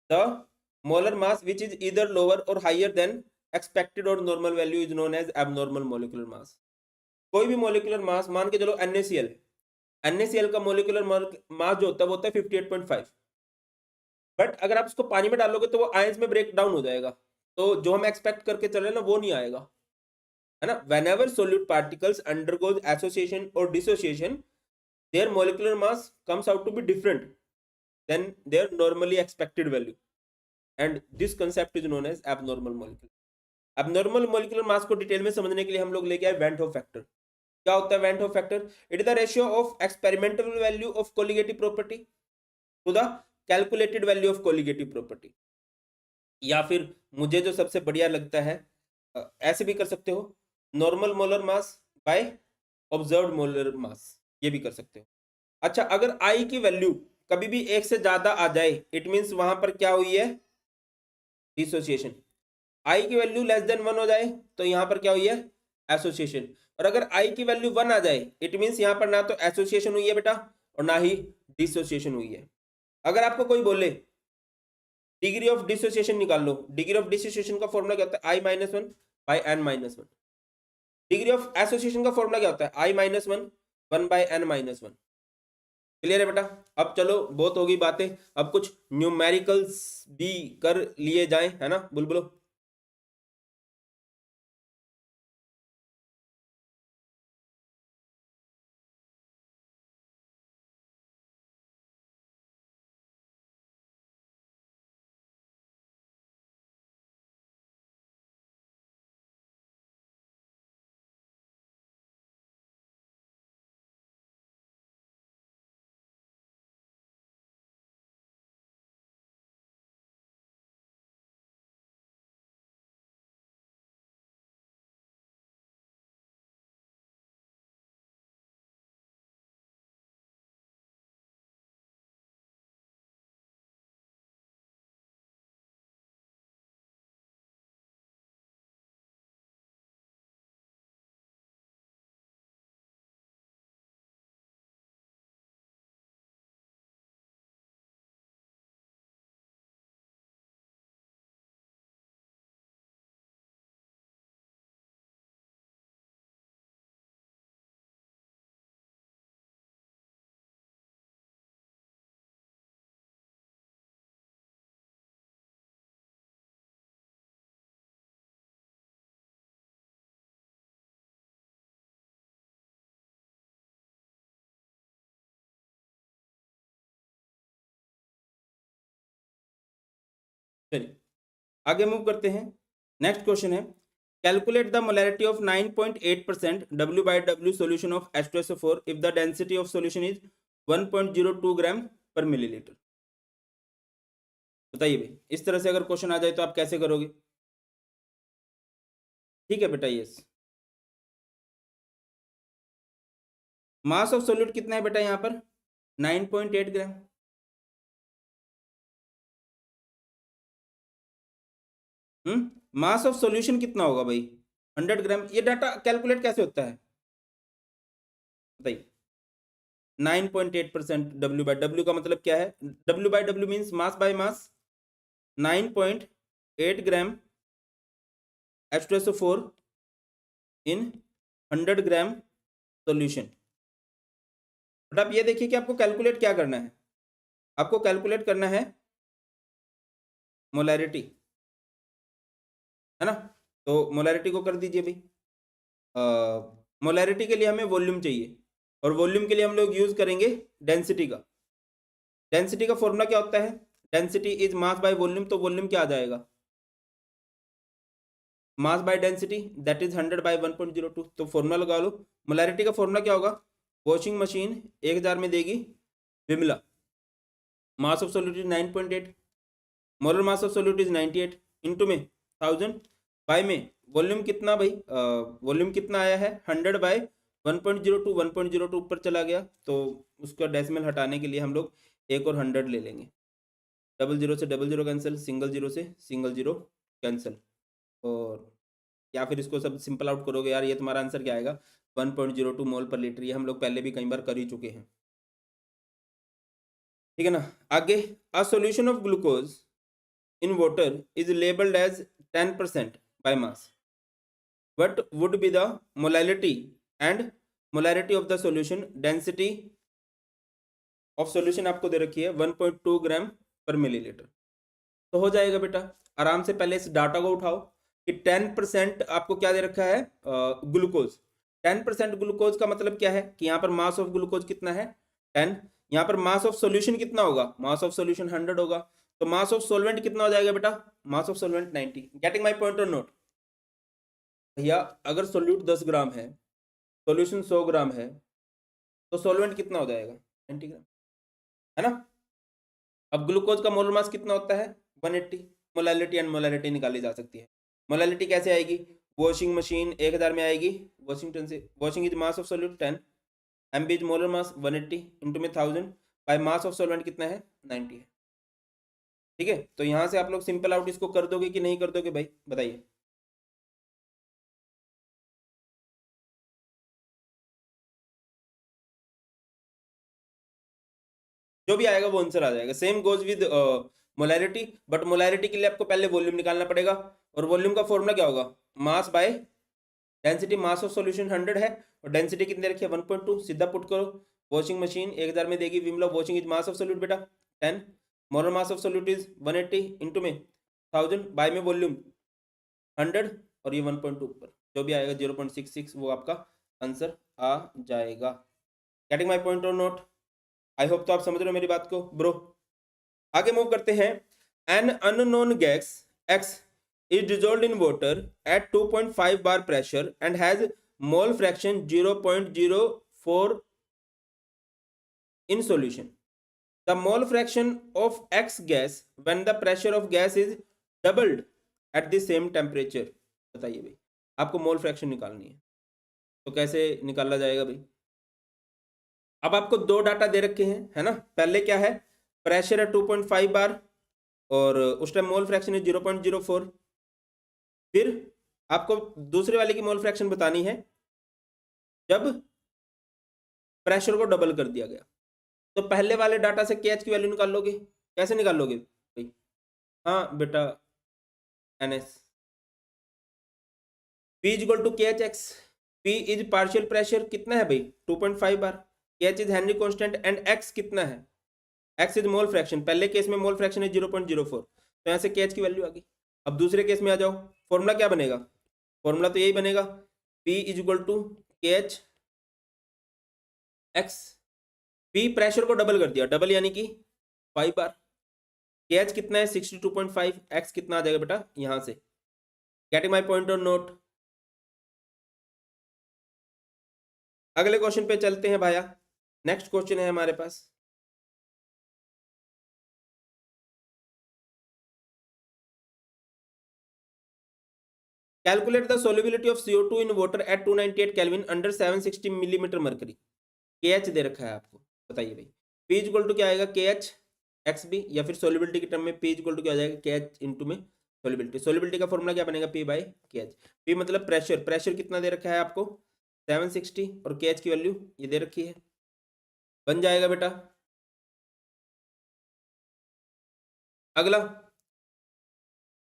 the molar mass which is either lower और हाइयर देन एक्सपेक्टेड और normal value is known as abnormal molecular mass. कोई भी मोलिकुलर मास, मान के चलो NaCl, NaCl का मोलिकुलर मास जो होता है वो होता है 58.5, बट अगर आप उसको पानी में डालोगे तो वो आयंस में ब्रेक डाउन हो जाएगा, तो जो हम एक्सपेक्ट करके चल रहे हैं ना वो नहीं आएगा, है ना। whenever solute particles undergoes association or dissociation, their molecular mass comes out to be different than their normally expected value, and this concept is known as abnormal molecular। abnormal molecular mass को detail में समझने के लिए हम लोग लेके आए went Hoff factor. क्या होता है van't Hoff factor, it is the ratio of experimental value of colligative property to the calculated value of colligative property. या फिर मुझे जो सबसे बढ़िया लगता है, ऐसे भी कर सकते हो, normal molar mass by observed molar mass, ये भी कर सकते हो। अच्छा, अगर आई की वैल्यू कभी भी एक से ज्यादा आ जाए, इट मींस वहां पर क्या हुई है, डिसोसिएशन। आई की वैल्यू लेस देन 1 हो जाए तो यहां पर क्या हुई है, एसोसिएशन। और अगर आई की वैल्यू 1 आ जाए, इट मींस यहां पर ना तो एसोसिएशन हुई है बेटा और ना ही डिसोसिएशन हुई है। अगर आपको कोई बोले डिग्री ऑफ डिसोसिएशन निकाल लो, डिग्री ऑफ डिसोसिएशन का फॉर्मूला क्या होता है, I-1/n-1। डिग्री ऑफ एसोसिएशन का फॉर्मूला क्या होता है, I-1 1/n-1। क्लियर है बेटा। अब चलो बहुत होगी बातें, अब कुछ न्यूमेरिकल्स भी कर लिए जाएं, है ना बुलबुलो। चलिए आगे मूव करते हैं। नेक्स्ट क्वेश्चन है, calculate the molarity of 9.8% W/W solution of H2SO4 if the density of solution is 1.02 ग्राम पर मिलीलीटर। बताइए भाई, इस तरह से अगर क्वेश्चन आ जाए तो आप कैसे करोगे? ठीक है बेटा, यस। मास ऑफ सोल्यूट कितना है बेटा यहाँ पर? 9.8 ग्राम। मास ऑफ सॉल्यूशन कितना होगा भाई? 100 ग्राम। ये डाटा कैलकुलेट कैसे होता है बताइए? 9.8% W/W का मतलब क्या है? W/W means mass by mass. 9.8 gram H2SO4 in 100 gram solution. But आप ये देखिए कि आपको कैलकुलेट क्या करना है। आपको कैलकुलेट करना है मोलैरिटी, है ना? तो मोलैरिटी को कर दीजिए भाई। मोलैरिटी के लिए हमें वॉल्यूम चाहिए, और वॉल्यूम के लिए हम लोग यूज करेंगे डेंसिटी का। डेंसिटी का फॉर्मूला क्या होता है? Density is mass by volume. तो वॉल्यूम क्या आ जाएगा? Mass by density, that is 100 by 1.02। तो फॉर्मूला लगा लो। मोलैरिटी का फॉर्मूला क्या होगा? वॉशिंग मशीन 1000 में देगी Vimla, mass of solute is 9.8, molar mass of solute is 98, into में 1000 बाय में वॉल्यूम कितना भाई? वॉल्यूम कितना आया है? 100 बाय 1.02। 1.02 ऊपर चला गया, तो उसका डेसिमल हटाने के लिए हम लोग एक और 100 ले लेंगे। डबल जीरो से double zero cancel, single zero से सिंगल जीरो कैंसिल, और या फिर इसको सब सिंपल आउट करोगे यार, ये तुम्हारा आंसर क्या आएगा? 1.02 मोल पर लीटर। ये हम लोग पहले भी कई बार कर ही चुके हैं, ठीक है ना? आगे, a solution of glucose in water is labeled as 10% by mass. What would be the molality and molarity of the solution? Density of solution आपको दे रखी है 1.2 ग्राम पर मिलीलीटर। तो हो जाएगा बेटा। आराम से पहले इस डाटा को उठाओ कि 10% आपको क्या दे रखा है? ग्लूकोज। 10% ग्लूकोज का मतलब क्या है कि यहाँ पर मास ऑफ ग्लूकोज कितना है? 10। यहाँ पर मास ऑफ सॉल्यूशन कितना होगा? मास ऑफ सॉल्यूशन 100 होगा। तो मास ऑफ सॉल्वेंट कितना हो जाएगा बेटा? Mass of solvent 90। Getting my point और नोट? भैया अगर सोल्यूट 10 ग्राम है, सॉल्यूशन 100 ग्राम है, तो सॉल्वेंट कितना हो जाएगा? 90 ग्राम, है ना? अब ग्लूकोज का मोलर मास कितना होता है? 180। मोलैलिटी एंड मोलैरिटी निकाली जा सकती है। मोलैलिटी कैसे आएगी? वॉशिंग मशीन 1000 में आएगी, वॉशिंगटन से। Washing is mass of solute 10, MB is molar mass 180 into में 1000 बाय मास ऑफ सॉल्वेंट कितना है? 90 है। ठीक है, तो यहां से आप लोग सिंपल आउट इसको कर दोगे कि नहीं कर दोगे भाई? बताइए। जो भी आएगा वो आंसर आ जाएगा। Same goes with molarity, but molarity के लिए आपको पहले वॉल्यूम निकालना पड़ेगा, और वॉल्यूम का फॉर्मूला क्या होगा? मास by density. Mass of solution 100 है, और डेंसिटी कितने रखी है? 1.2। सीधा पुट करो। वॉशिंग मशीन 1000 में देगी Vimla, washing is mass of solute बेटा 10, molar mass of solute is 180 into में 1000 बाय में वॉल्यूम 100, और ये 1.2 ऊपर जो भी आएगा 0.66 वो आपका आंसर आ जाएगा। गेटिंग माय पॉइंट और नोट? आई होप तो आप समझ रहे हो मेरी बात को ब्रो। आगे मूव करते हैं। An unknown gas x is dissolved in water at 2.5 bar pressure and has mole fraction 0.04 in solution. The mole fraction of X gas when the pressure of gas is doubled at the same temperature. बताइए भाई, आपको mole fraction निकालनी है, तो कैसे निकाला जाएगा भाई? अब आपको दो डाटा दे रखे हैं, है ना? पहले क्या है? प्रेशर है 2.5 बार, और उस टाइम मोल फ्रैक्शन है 0.04। फिर आपको दूसरे वाले की मोल फ्रैक्शन बतानी है जब प्रेशर को डबल कर दिया गया। तो पहले वाले डाटा से KH की वैल्यू निकाल लोगे। कैसे निकाल लोगे भाई? हाँ बेटा, NS P is equal to KHX। P is partial pressure कितना है भाई? 2.5 bar. KH is Henry constant and X कितना है? X is mole fraction. पहले केस में मोल फ्रैक्शन है 0.04, तो यहाँ से KH की वैल्यू आ गई। अब दूसरे केस में आ जाओ, फॉर्मूला क्या बनेगा? फॉर्मूला तो यही बनेगा, P is equal to KH X। P pressure को डबल कर दिया, डबल यानी कि 5 बार। KH कितना है? 62.5। X कितना आ जाएगा बेटा? यहाँ से गेटिंग माई पॉइंट और नोट? अगले क्वेश्चन पे चलते हैं भाया। नेक्स्ट क्वेश्चन है हमारे पास। Calculate the solubility of CO2 in water at 298 kelvin under 760 millimetre mercury. KH दे रखा है आपको, बताइए भाई। P इक्वल टू क्या आएगा, KH XB, या फिर सोल्युबिलिटी के टर्म में P इक्वल टू क्या हो जाएगा, KH इंटू में सोल्युबिलिटी। सोल्युबिलिटी का फॉर्मूला क्या बनेगा, P बाई KH। P मतलब प्रेशर, प्रेशर कितना दे रखा है आपको 760, और KH की वैल्यू ये दे रखी है, बन जाएगा बेटा। अगला,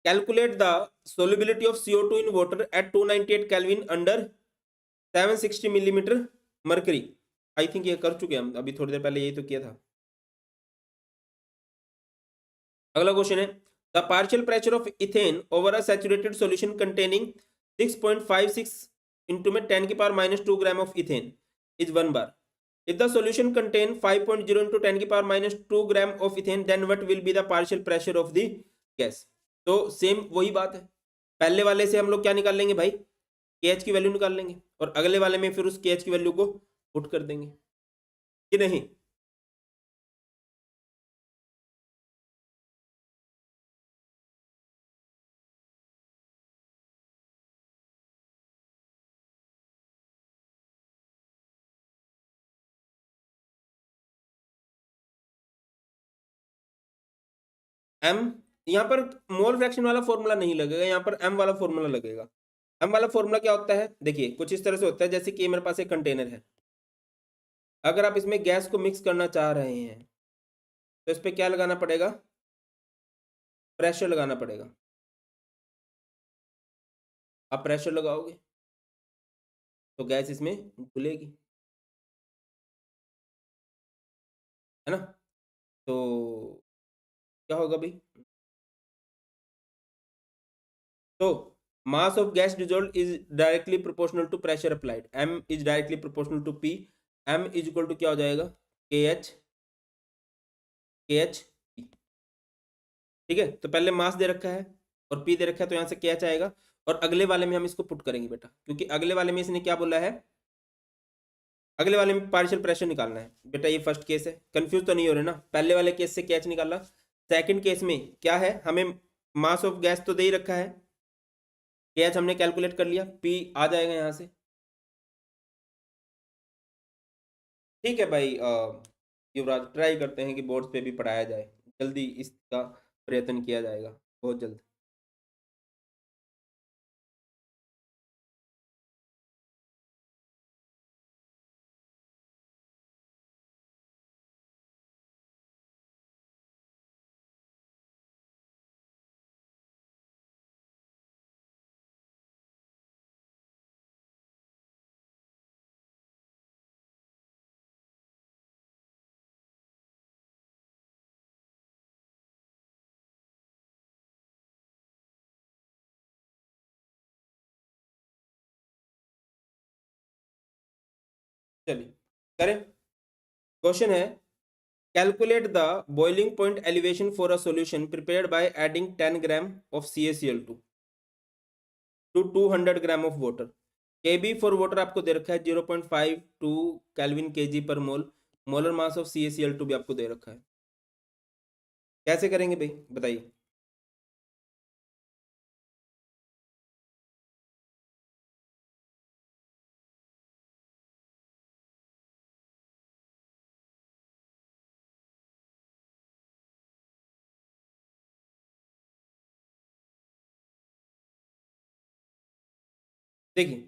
calculate the solubility of CO2 in water at 298 kelvin under 760 millimetre mercury. I think ये कर चुके हैं हम, अभी थोड़ी देर पहले यही तो किया था। अगला क्वेश्चन है, the partial pressure of ethane over a saturated solution containing 6.56 into में 10 की power -2 gram of ethane is 1 bar. If the solution contain 5.0 into 10 की power -2 gram of ethane, then what will be the partial pressure of the gas. तो same वही बात है, पहले वाले से हम लोग क्या निकाल लेंगे भाई, KH की वैल्यू निकाल लेंगे, और अगले वाले में फिर उस KH की वैल्यू को पुट कर देंगे कि नहीं। एम, यहाँ पर मोल फ्रैक्शन वाला फॉर्मूला नहीं लगेगा, यहाँ पर एम वाला फॉर्मूला लगेगा। एम वाला फॉर्मूला क्या होता है, देखिए कुछ इस तरह से होता है, जैसे कि मेरे पास एक कंटेनर है, अगर आप इसमें गैस को मिक्स करना चाह रहे हैं तो इस पर क्या लगाना पड़ेगा, प्रेशर लगाना पड़ेगा। आप प्रेशर लगाओगे तो गैस इसमें घुलेगी, है ना। तो क्या होगा भाई, तो mass of gas dissolve is directly proportional to pressure applied, M is directly proportional to P. M is equal to क्या हो जाएगा, KH पी। ठीक है, तो पहले मास दे रखा है और पी दे रखा है, तो यहाँ से KH आएगा, और अगले वाले में हम इसको पुट करेंगे बेटा, क्योंकि अगले वाले में इसने क्या बोला है, अगले वाले में पार्शियल प्रेशर निकालना है बेटा। ये फर्स्ट केस है, कंफ्यूज तो नहीं हो रहे ना, पहले वाले केस से KH निकाला। सेकंड केस में क्या है, हमें मास ऑफ गैस तो दे ही रखा है, KH हमने कैलकुलेट कर लिया, P आ जाएगा यहाँ से। ठीक है भाई, युवराज ट्राई करते हैं कि बोर्ड्स पे भी पढ़ाया जाए, जल्दी इसका प्रयत्न किया जाएगा, बहुत जल्द। चलिए करें। क्वेश्चन है, calculate the boiling point elevation for a solution prepared by adding 10 gram of CaCl2 to 200 gram of water. KB for water आपको दे रखा है 0.52 केल्विन kg पर मोल। मोलर मास ऑफ CaCl2 भी आपको दे रखा है, कैसे करेंगे भाई बताइए। देखिए,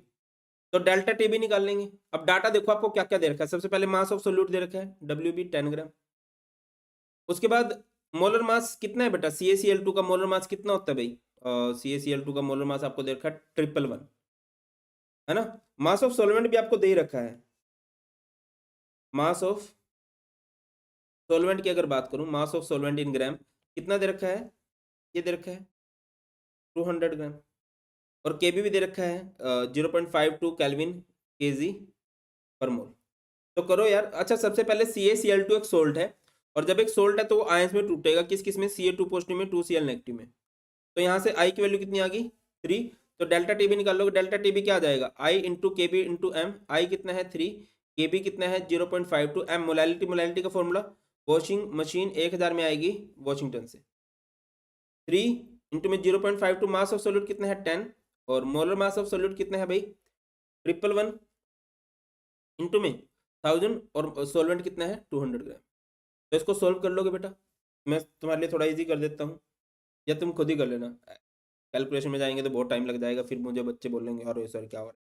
तो डेल्टा टी भी निकाल लेंगे। अब डाटा देखो आपको क्या क्या दे रखा है, सबसे पहले मास ऑफ सोल्यूट दे रखा है WB 10 ग्राम। उसके बाद मोलर मास कितना है बेटा, CaCl2 का मोलर मास कितना होता है भाई, CaCl2 का मोलर मास आपको दे रखा है 111, है ना। मास ऑफ सॉल्वेंट भी आपको दे ही रखा है, मास ऑफ सॉल्वेंट की अगर बात करूं, मास ऑफ सॉल्वेंट इन ग्राम कितना दे रखा है, ये दे रखा है 200 ग्राम, और KB भी दे रखा है 0.52 केल्विन kg पर मोल। तो करो यार। अच्छा, सबसे पहले CaCl2 एक सोल्ट है, और जब एक सोल्ट है तो वो आयंस में टूटेगा, किस किस में, Ca2 पॉजिटिव में, 2Cl नेगेटिव में। तो यहाँ से I की वैल्यू कितनी आ गई 3, तो डेल्टा टी बी निकाल लोगे, डेल्टा टी बी क्या आ जाएगा, आई into K B into M, आई कितना है 3, के बी कितना है 0.52, एम मोलैलिटी, मोलैलिटी का फॉर्मूला वॉशिंग मशीन 1000 में आएगी वॉशिंगटन से, 3 इंटू में 0.52, मास ऑफ सोल्यूट कितना है 10, और मोलर मास ऑफ सोल्यूट कितना है भाई 111 इंटू में 1000, और सोलवेंट कितना है 200 ग्राम। तो इसको सोल्व कर लोगे बेटा, मैं तुम्हारे लिए थोड़ा इजी कर देता हूँ, या तुम खुद ही कर लेना, कैलकुलेशन में जाएंगे तो बहुत टाइम लग जाएगा, फिर मुझे बच्चे बोलेंगे और सर क्या हो रहा है।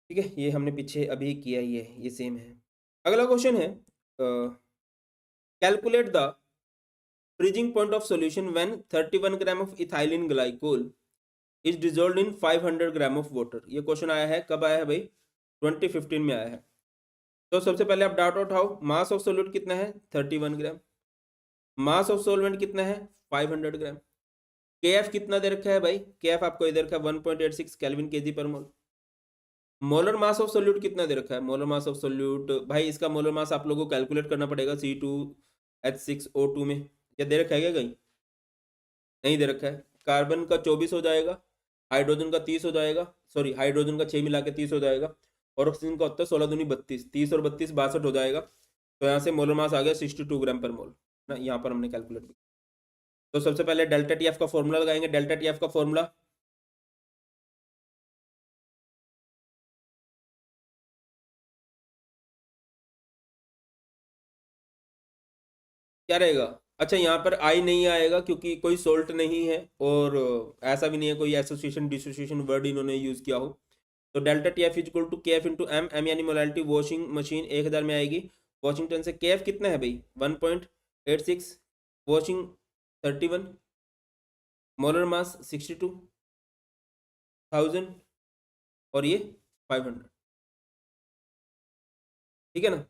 ठीक है, ये हमने पीछे अभी किया ही है, ये सेम है। अगला क्वेश्चन है, calculate the freezing point of solution when 31 gram of ethylene glycol is dissolved in 500 gram of water. ये क्वेश्चन आया है, कब आया है भाई, 2015 में आया है। तो सबसे पहले आप डाटा उठाओ, मास ऑफ सोल्यूट कितना है 31 ग्राम, मास ऑफ सोलवेंट कितना है 500 ग्राम, के एफ कितना दे रखा है भाई, के एफ आपको इधर का 1.86 केल्विन केजी पर मोल, मोलर मास ऑफ सोल्यूट कितना दे रखा है, मोलर मास ऑफ सोल्यूट भाई इसका मोलर मास आप लोगों को कैलकुलेट करना पड़ेगा C2H6O2 में, या दे रखा है क्या कहीं, नहीं दे रखा है। कार्बन का 24 हो जाएगा, हाइड्रोजन का 30 हो जाएगा, सॉरी हाइड्रोजन का 6 मिला के 30 हो जाएगा, और ऑक्सीजन का होता है 16 दूनी 32, 30 और 32 62 हो जाएगा। तो यहाँ से मोलर मास आ गया 62 ग्राम पर मोल ना, यहाँ पर हमने कैलकुलेट किया। तो सबसे पहले डेल्टा टी एफ का फॉर्मूला लगाएंगे, डेल्टा टी एफ का फॉर्मूला क्या रहेगा, अच्छा यहाँ पर आई नहीं आएगा क्योंकि कोई सोल्ट नहीं है, और ऐसा भी नहीं है कोई एसोसिएशन डिसोसिएशन वर्ड इन्होंने यूज किया हो। तो delta T F equal to K F into M, M यानी मोलालिटी, वॉशिंग मशीन 1000 में आएगी, वॉशिंगटन से के एफ कितना है भाई 1.86, वॉशिंग 31, मोलर मास 62,000, और ये 500। ठीक है ना,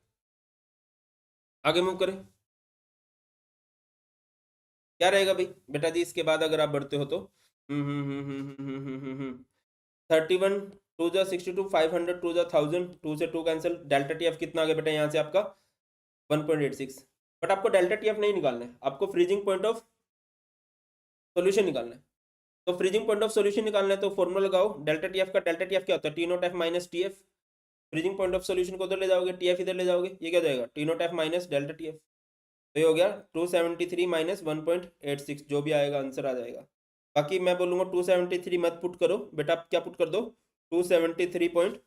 आगे मूव करें, क्या रहेगा भाई बेटा जी इसके बाद अगर आप बढ़ते हो तो 31 टू जा 62, 500 टू जा 1000, 2 से 2 कैंसिल, डेल्टा टी एफ कितना आ गया बेटा यहाँ से आपका 1.86। बट आपको डेल्टा टी एफ नहीं निकालना है, आपको फ्रीजिंग पॉइंट ऑफ सोल्यूशन निकालना है। तो फ्रीजिंग पॉइंट ऑफ सोल्यूशन निकालना है तो फॉर्मूला लगाओ डेल्टा टी एफ का, डेल्टा टी एफ क्या होता है T not F minus T F, freezing point of solution को उधर ले जाओगे, टी एफ इधर ले जाओगे, ये क्या जाएगा T not F minus delta T F, तो ये हो गया 273 माइनस 1.86, जो भी आएगा आंसर आ जाएगा। बाकी मैं बोलूँगा 273 मत पुट करो बेटा, आप क्या पुट कर दो 273 पॉइंट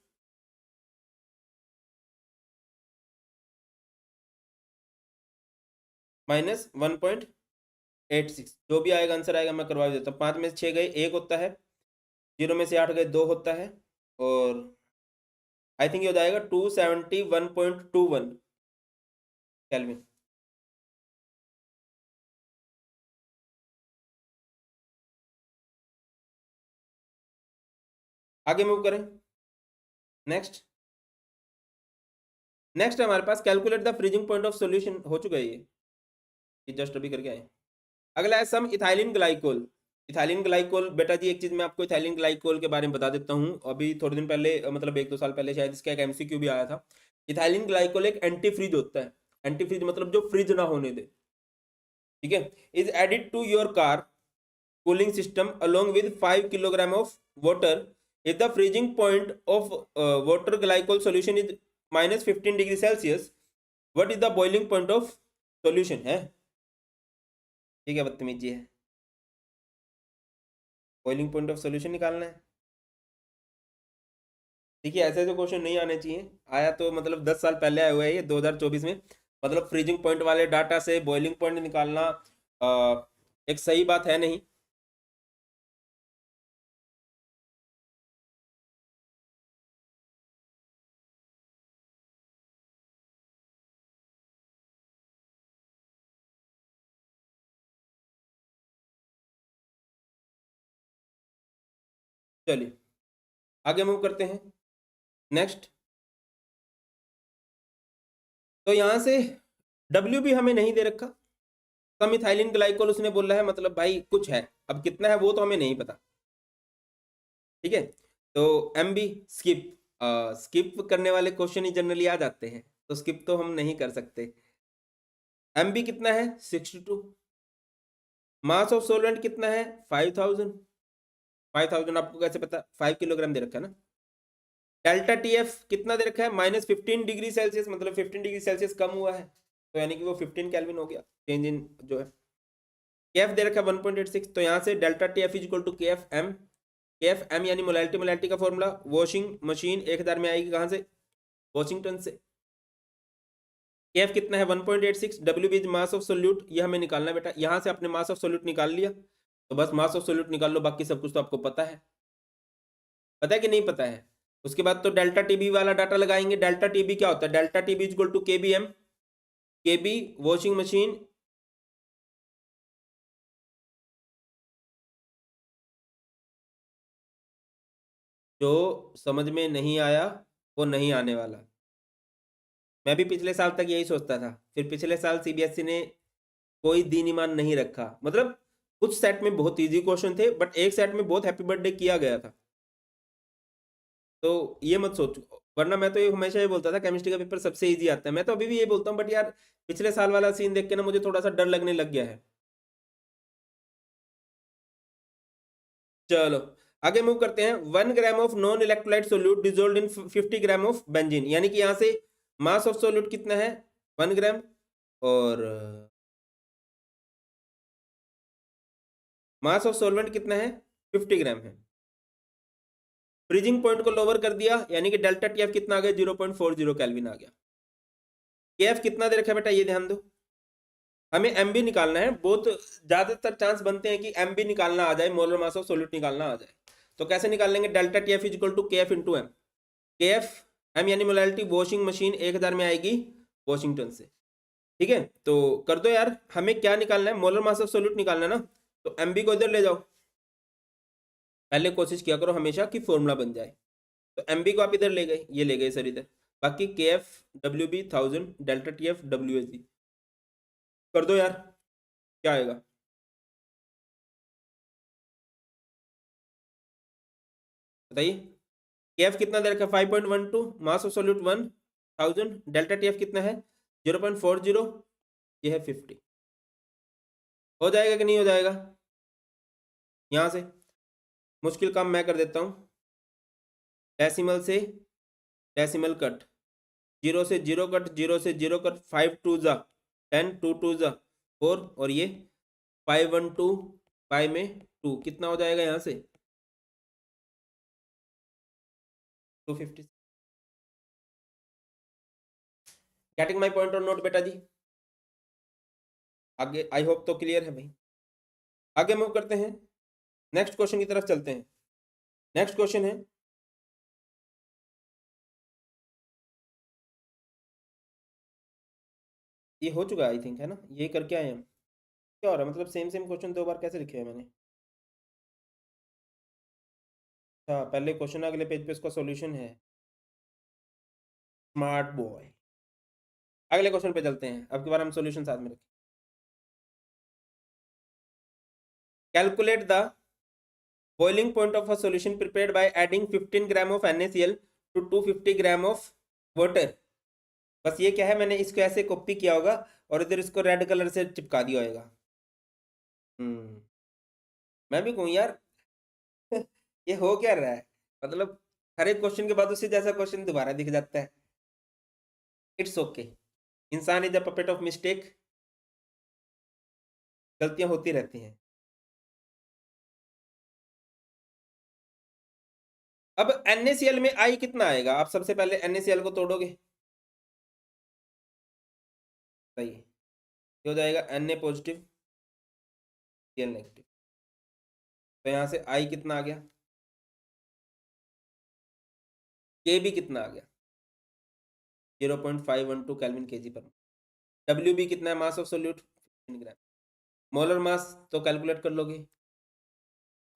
माइनस 1.86, जो भी आएगा आंसर आएगा मैं करवा देता हूँ। 5 में से 6 गए 1 होता है, 0 में से 8 गए 2 होता है, और आई थिंक ये हो जाएगा 271.21 केल्विन। आगे मूव करें, नेक्स्ट नेक्स्ट हमारे पास calculate the freezing point of solution, हो चुका है ये जस्ट अभी करके आए। अगला है सम इथाइलिन ग्लाइकोल, इथाइलिन ग्लाइकोल बेटा जी एक चीज मैं आपको इथाइलिन ग्लाइकोल के बारे में बता देता हूँ, अभी थोड़े दिन पहले मतलब 1-2 साल पहले शायद इसका एक एमसीक्यू भी आया था। इथाइलिन ग्लाइकोल एक एंटी फ्रीज होता है, एंटी फ्रीज मतलब जो फ्रीज ना होने दे, ठीक है, is added to your car cooling system along with 5 kilogram of water if the freezing point of water glycol solution is minus 15 degree Celsius, what is the boiling point of solution है, ठीक है बदतमीजी है, boiling point of solution निकालना है। देखिए ऐसे ऐसे क्वेश्चन नहीं आने चाहिए, आया तो मतलब 10 साल पहले आया हुआ है ये 2024 में, मतलब फ्रीजिंग पॉइंट वाले डाटा से बॉइलिंग पॉइंट निकालना एक सही बात है नहीं। चलिए आगे मूव करते हैं, नेक्स्ट। तो यहाँ से डब्ल्यू भी हमें नहीं दे रखा, सम इथाइलिन ग्लाइकोल उसने बोला है, मतलब भाई कुछ है, अब कितना है वो तो हमें नहीं पता, ठीक है। तो एम बी स्किप, स्किप करने वाले क्वेश्चन ही जनरली आ जाते हैं, तो स्किप तो हम नहीं कर सकते। एम बी कितना है 62, मास ऑफ सोलवेंट कितना है 5000, 5000 आपको कैसे पता? 5 किलोग्राम दे रखा है ना। डेल्टा टी एफ कितना दे रखा है? -15 डिग्री सेल्सियस, मतलब 15 डिग्री सेल्सियस कम हुआ है, तो यानी कि वो 15 केल्विन हो गया चेंज इन जो है। के एफ दे रखा है 1.86, तो यहाँ से delta T F is equal to K F M. K F M यानी मोलैलिटी, मोलैलिटी का फॉर्मूला वॉशिंग मशीन 1000 में आएगी कहाँ से? वॉशिंगटन से। के एफ कितना है? 1.86। W B is mass of solute, ये हमें निकालना है बेटा। यहाँ से आपने मास ऑफ सोल्यूट निकाल लिया, तो बस मास ऑफ सोल्यूट निकाल लो, बाकी सब कुछ तो आपको पता है। पता है कि नहीं पता है? उसके बाद तो डेल्टा टीबी वाला डाटा लगाएंगे। डेल्टा टीबी क्या होता है? Delta T B is equal to K B M. K B washing machine, जो समझ में नहीं आया वो नहीं आने वाला। मैं भी पिछले साल तक यही सोचता था, फिर पिछले साल सीबीएसई ने कोई दीन ईमान नहीं रखा, मतलब कुछ सेट में बहुत इजी क्वेश्चन थे, बट एक सेट में बहुत हैप्पी बर्थडे किया गया था, तो ये मत सोचो। वरना मैं तो ये हमेशा ये बोलता था केमिस्ट्री का पेपर सबसे इजी आता है, मैं तो अभी भी ये बोलता हूँ, बट यार पिछले साल वाला सीन देख के ना मुझे थोड़ा सा डर लगने लग गया है। चलो आगे मूव करते हैं। 1 gram of non electrolyte solute dissolve in 50 gram of benzene, यानी कि यहाँ से मास ऑफ सोल्यूट कितना है? 1 ग्राम, और मास ऑफ सॉल्वेंट कितना है? 50 ग्राम है। फ्रीजिंग पॉइंट को लोअर कर दिया, यानी कि डेल्टा टी एफ कितना आ गया? 0.40 केल्विन आ गया। के एफ कितना दे रखा है बेटा? ये ध्यान दो, हमें एम बी निकालना है। बहुत ज्यादातर चांस बनते हैं कि एम बी निकालना आ जाए, मोलर मास ऑफ सोल्यूट निकालना आ जाए। तो कैसे निकाल लेंगे? Delta T F is equal to K F into M. K F M यानी मोलैलिटी, वॉशिंग मशीन 1000 में आएगी वॉशिंगटन से। ठीक है, तो कर दो यार। हमें क्या निकालना है? मोलर मास ऑफ सोल्यूट निकालना है ना, तो एम बी को इधर ले जाओ। पहले कोशिश किया करो हमेशा कि फॉर्मूला बन जाए। तो एम बी को आप इधर ले गए, ये ले गए सर इधर। बाकी के F W B 1000, delta T F W S G, कर दो यार, क्या आएगा? बताइए। के एफ कितना दे रखा है? 5.12, मास of solute 1000, delta T F कितना है? 0.40, ये है 50। हो जाएगा कि नहीं हो जाएगा? यहाँ से मुश्किल काम मैं कर देता हूँ। डेसिमल से डेसिमल कट, 0 से 0 कट, 0 से 0 कट, 5 टू ज़ा 10, 2 टू ज़ा 4, और ये 512, 5 में 2, कितना हो जाएगा यहाँ से? 250। गेटिंग माई पॉइंट और नोट बेटा जी? आगे आई होप तो क्लियर है भाई। आगे मूव करते हैं, नेक्स्ट क्वेश्चन की तरफ चलते हैं। नेक्स्ट क्वेश्चन है, ये हो चुका है आई थिंक, है ना? ये करके आए हम। क्या हो रहा है? मतलब सेम सेम क्वेश्चन दो बार कैसे लिखे हैं मैंने? अच्छा, पहले क्वेश्चन अगले पेज पे इसका सॉल्यूशन है। Smart boy. अगले क्वेश्चन पे चलते हैं, अब की बार हम सॉल्यूशन साथ में रखें। Calculate the boiling point of a solution prepared by adding 15 gram of NaCl to 250 gram of water। बस ये क्या है, मैंने इसको ऐसे कॉपी किया होगा और इधर इसको रेड कलर से चिपका दिया होगा। मैं भी कहूँ यार ये हो क्या रहा है? मतलब हर एक क्वेश्चन के बाद उसी जैसा क्वेश्चन दोबारा दिख जाता है। इट्स ओके, इंसान is a puppet of mistake, गलतियां होती रहती हैं। अब NaCl में आई कितना आएगा? आप सबसे पहले NaCl को तोड़ोगे, सही है, ये हो जाएगा Na पॉजिटिव Cl नेगेटिव। तो यहाँ से आई कितना आ गया? के भी कितना आ गया? 0.512 केल्विन केजी पर। डब्ल्यू बी कितना है? मास of solute 15 gram. Molar mass तो कैलकुलेट कर लोगे,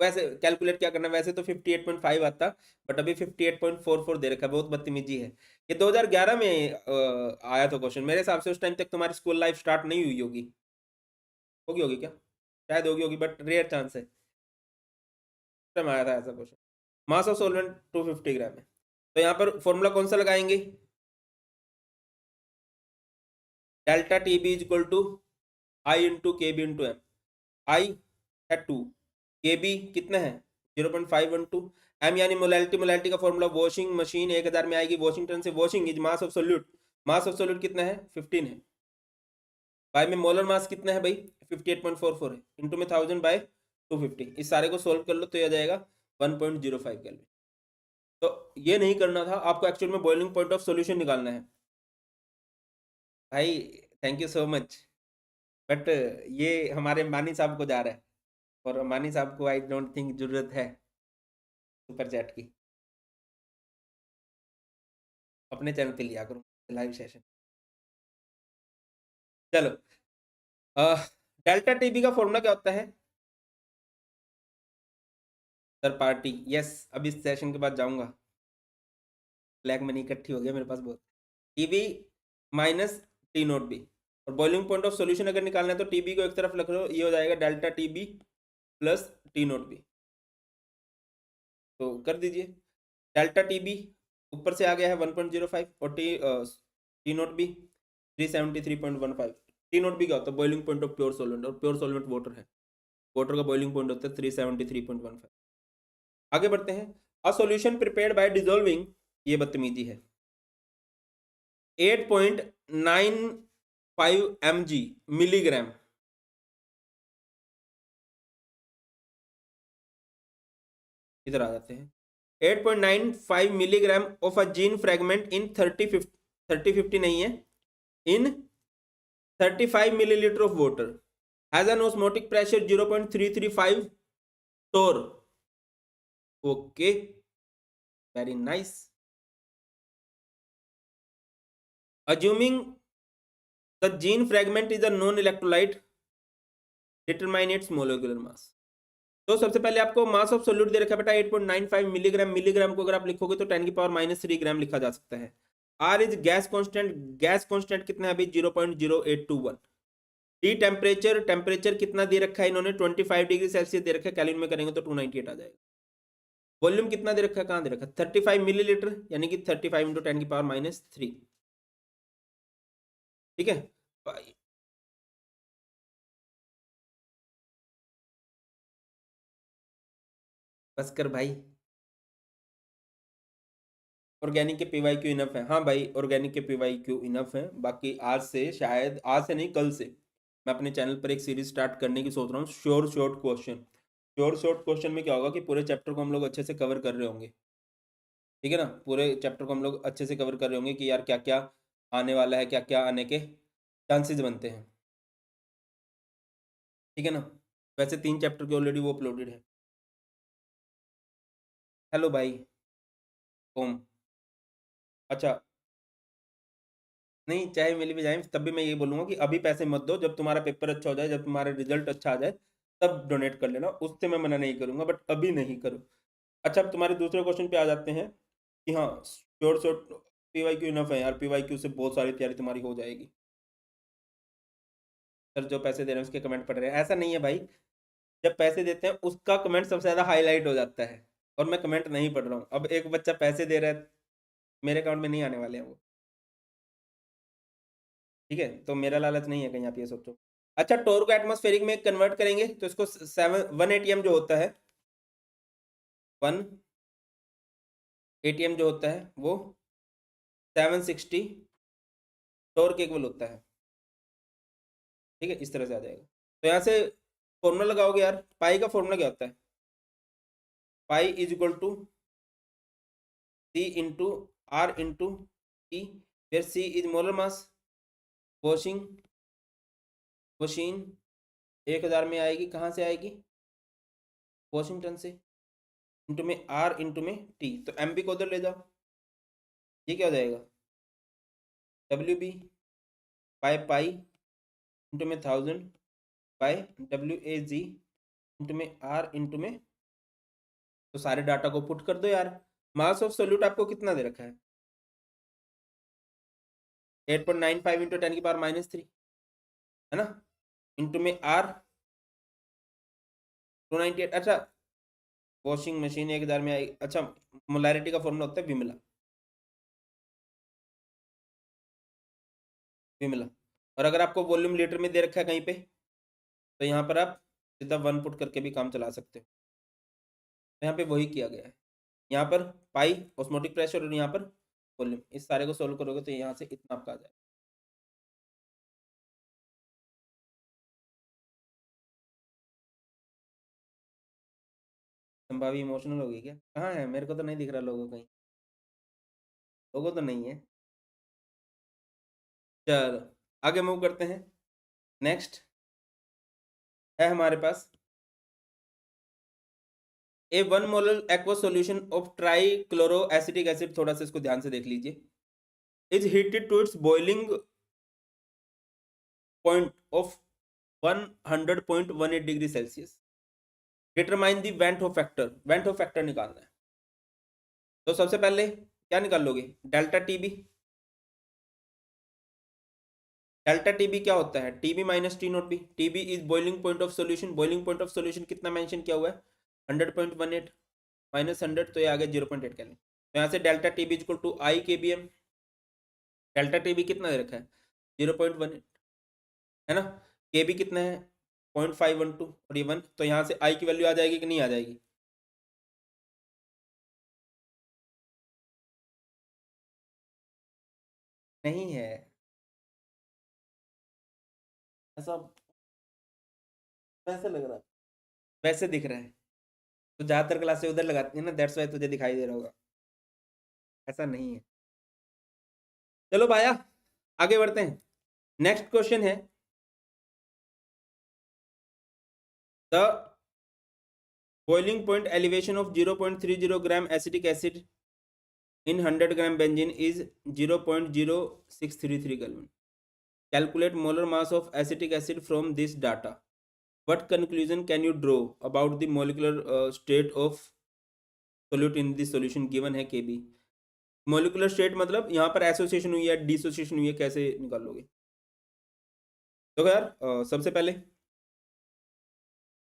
वैसे कैलकुलेट क्या करना, वैसे तो 58.5 आता, बट अभी 58.44 दे रखा है, बहुत बदतमीजी है। ये 2011 में आया था क्वेश्चन, मेरे हिसाब से उस टाइम तक तुम्हारी स्कूल लाइफ स्टार्ट नहीं हुई होगी। होगी होगी क्या? शायद होगी होगी, बट रेयर चांस है। उस टाइम आया था ऐसा क्वेश्चन। मास ऑफ सोल्वेंट 250 ग्राम है, तो यहाँ पर फॉर्मूला कौन सा लगाएंगे? Delta T B is equal to I into K B into M. I है 2, के बी कितना है? 0.512। एम यानी मोलैलिटी, मोलैलिटी का फॉर्मूला वॉशिंग मशीन 1000 में आएगी, वॉशिंग टन से washing is mass of solute, mass of solute कितना है 15 है। बाय में मोलर मास कितना है भाई 58.44 है, इनटू में 1000 बाय 250। इस सारे को सोल्व कर लो तो ये आ जाएगा 1.05 केल्विन। तो ये नहीं करना था आपको, एक्चुअल में बॉइलिंग पॉइंट ऑफ सॉल्यूशन निकालना है भाई। Thank you so much, but ये हमारे मानी साहब को जा रहा है, और मानी साहब को आई डोंट थिंक जरूरत है सुपर चैट की। अपने चैनल पे लिया करो लाइव सेशन। चलो, डेल्टा टीबी का फॉर्मूला क्या होता है? Third party, yes. अब इस सेशन के बाद जाऊंगा, ब्लैक मनी इकट्ठी हो गया मेरे पास बहुत। T B minus T nought B, और बॉइलिंग पॉइंट ऑफ सॉल्यूशन अगर निकालना है तो टीबी को एक तरफ रख लो, ये हो जाएगा delta T B plus T nought B. तो कर दीजिए, डेल्टा टीबी ऊपर से आ गया है 1.05, और T nought B 373.15। T nought B क्या होता है? Boiling point of pure solvent, और प्योर सॉल्वेंट वाटर है, वाटर का बॉइलिंग पॉइंट होता है 373.15। आगे बढ़ते हैं। A solution prepared by dissolving, ये बदतमीजी है, 8.95 mg मिलीग्राम, इधर आ जाते हैं, 8.95 milligram of a gene fragment in 3050 नहीं है, in 35 millilitre of water has an osmotic pressure 0.335 torr. Okay, very nice. Assuming the gene fragment is a known electrolyte, determine its molecular mass। तो सबसे पहले आपको मास of solute दे रखा है बेटा 8.95 milligram, milligram को अगर आप लिखोगे तो 10 की पावर -3 ग्राम लिखा जा सकता है। R is gas constant, gas constant कितना है अभी 0.0821। टी टेम्परेचर, टेम्परेचर कितना दे रखा है इन्होंने 25 डिग्री सेल्सियस दे रखा है, कैल्विन में करेंगे तो 298 आ जाएगा। वॉल्यूम कितना दे रखा है, कहाँ दे रखा है 35 मिलीलीटर, यानी कि 35 इंटू 10 की पावर -3। ठीक है, बस कर भाई। ऑर्गेनिक के पीवाई क्यू इनफ है, हाँ भाई ऑर्गेनिक के पीवाई क्यू इनफ है। बाकी आज से, शायद आज से नहीं कल से, मैं अपने चैनल पर एक सीरीज स्टार्ट करने की सोच रहा हूँ, sure short question. Sure short question में क्या होगा कि पूरे चैप्टर को हम लोग अच्छे से कवर कर रहे होंगे, ठीक है ना, पूरे चैप्टर को हम लोग अच्छे से कवर कर रहे होंगे कि यार क्या क्या आने वाला है, क्या क्या आने के चांसेस बनते हैं, ठीक है ना। वैसे 3 चैप्टर के ऑलरेडी वो अपलोडेड है। हेलो भाई ओम। अच्छा, नहीं चाहे मिल भी जाए तब भी मैं ये बोलूंगा कि अभी पैसे मत दो, जब तुम्हारा पेपर अच्छा हो जाए, जब तुम्हारा रिजल्ट अच्छा आ जाए तब डोनेट कर लेना, उससे मैं मना नहीं करूंगा, बट अभी नहीं करो। अच्छा, अब तुम्हारे दूसरे क्वेश्चन पे आ जाते हैं कि हाँ sure short P Y Q enough है यार, पीवाई क्यू से बहुत सारी तैयारी तुम्हारी हो जाएगी। सर जो पैसे दे रहे हैं उसके कमेंट पढ़ रहे हैं, ऐसा नहीं है भाई, जब पैसे देते हैं उसका कमेंट सबसे ज्यादा हाईलाइट हो जाता है, और मैं कमेंट नहीं पढ़ रहा हूँ। अब एक बच्चा पैसे दे रहा है, मेरे अकाउंट में नहीं आने वाले हैं वो, ठीक है, तो मेरा लालच नहीं है कहीं, आप ये सोचो। अच्छा, टोर को एटमॉस्फेरिक में कन्वर्ट करेंगे तो इसको 1 ATM जो होता है, 1 ATM जो होता है वो 760 टोर के इक्वल होता है, ठीक है, इस तरह से आ जाएगा। तो यहाँ से फॉर्मूला लगाओगे यार, पाई का फॉर्मूला क्या होता है, pi is equal to C into R into T, फिर C is molar mass, washing machine 1000 में आएगी, कहाँ से आएगी वॉशिंगटन से, इंटू में आर इंटू में टी, तो एम बी को उधर ले जाओ, ये क्या हो जाएगा W B by pi into में 1000 बाय WAG इंटू में आर इंटू में, तो सारे डाटा को पुट कर दो यार। मास ऑफ सोल्यूट आपको कितना दे रखा है 8.95 इंटू 10 की पावर -3, है ना, इंटू में आर 298। अच्छा, वॉशिंग मशीन 1000 में आई, अच्छा मोलैरिटी का फॉर्मूला होता है विमला, विमला। और अगर आपको वॉल्यूम लीटर में दे रखा है कहीं पे, तो यहाँ पर आप सीधा 1 पुट करके भी काम चला सकते हो। तो यहाँ पे वही किया गया है। यहाँ पर पाई ऑस्मोटिक प्रेशर और यहाँ पर वॉल्यूम, इस सारे को सोल्व करोगे तो यहाँ से इतना आपका आ जाएगा। संभावी इमोशनल होगी क्या? कहाँ है? मेरे को तो नहीं दिख रहा लोगों कहीं। लोगों तो नहीं है। चलो आगे मूव करते हैं। नेक्स्ट है हमारे पास a 1 molar aqua solution of tri chloro acetic acid, थोड़ा सा इसको ध्यान से देख लीजिए, is heated to its boiling point of 100.18 degree Celsius. Determine the van't factor, van't factor निकालना है। तो सबसे पहले क्या निकाल लोगे? Delta TB. डेल्टा टीबी क्या होता है? TB minus T not be. TB is boiling point of solution. Boiling point of solution कितना मेंशन किया हुआ है? 100.18 माइनस 100 तो ये आ गया 0.8 केल्विन। तो यहाँ से डेल्टा टीबी इक्वल टू आई के बी एम। डेल्टा टीबी कितना दे रखा है? 0.18 है ना। के बी कितना है? 0.512 और ये 1, तो यहाँ से आई की वैल्यू आ जाएगी कि नहीं आ जाएगी? नहीं है ऐसा, वैसे लग रहा है, वैसे दिख रहा है। तो ज्यादातर क्लासे उधर लगाती है ना, दैट्स वाई तुझे दिखाई दे रहा होगा। ऐसा नहीं है। चलो भाया आगे बढ़ते हैं। नेक्स्ट क्वेश्चन है the boiling point elevation of 0.30 gram acetic acid in 100 gram benzene is 0.0633 kelvin. Calculate molar mass of acetic acid from this data. What conclusion can you draw about the molecular state of solute in the solution given है Kb? Molecular state मतलब यहाँ पर association हुई है, dissociation हुई है, कैसे निकालोगे? तो यार सबसे पहले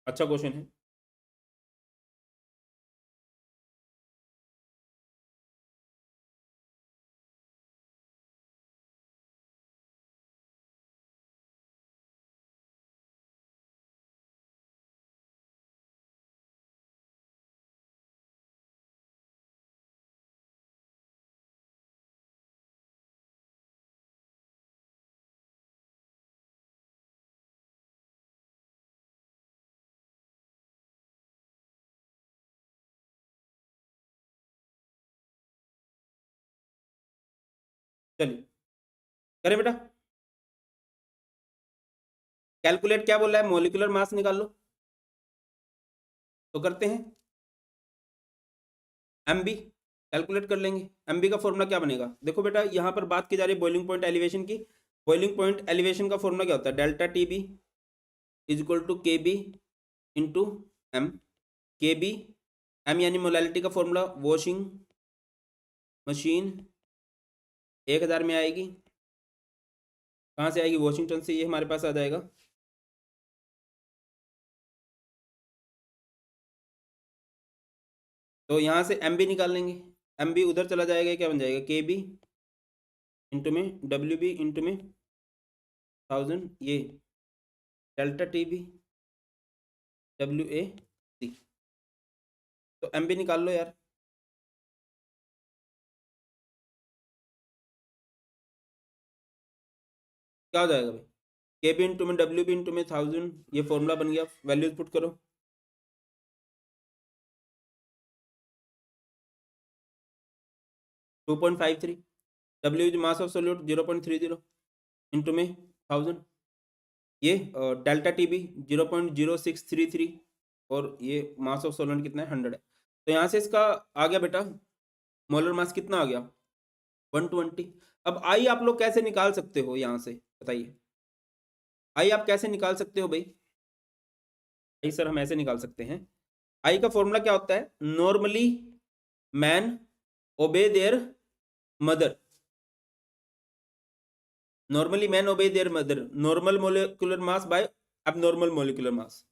अच्छा क्वेश्चन है। चलिए करें बेटा। कैलकुलेट क्या बोल रहा है? मोलिकुलर मास निकाल लो। तो करते हैं एमबी, कैलकुलेट कर लेंगे। एमबी का फॉर्मूला क्या बनेगा? देखो बेटा यहाँ पर बात की जा रही है बॉइलिंग पॉइंट एलिवेशन की। बॉइलिंग पॉइंट एलिवेशन का फॉर्मूला क्या होता है? Delta T B is equal to K B into M. K B M यानी मोलैलिटी का फॉर्मूला, वॉशिंग मशीन 1000 में आएगी। कहाँ से आएगी? वॉशिंगटन से, ये हमारे पास आ जाएगा। तो यहाँ से एम बी निकाल लेंगे। एम बी उधर चला जाएगा, क्या बन जाएगा? के बी इंटू में डब्ल्यू बी इंटू में 1000, ये delta T B W A C. तो एम बी निकाल लो यार। क्या हो जाएगा भाई? के बी इंटू में डब्ल्यू बी इंटू में 1000, ये फॉर्मूला बन गया। वैल्यूज पुट करो। 2.53। W is mass of solute 0.30 into में 1000। ये डेल्टा टी बी 0.0633 और ये मास ऑफ सोलेंट कितना है? 100 है। तो यहाँ से इसका आ गया बेटा मोलर मास कितना आ गया? 120। अब आई आप लोग कैसे निकाल सकते हो यहाँ से बताइए? आई आप कैसे निकाल सकते हो भाई? आई सर हम ऐसे निकाल सकते हैं। आई का फॉर्मूला क्या होता है? Normally man obey their mother. Normally man obey their mother. Normal molecular mass by abnormal molecular mass.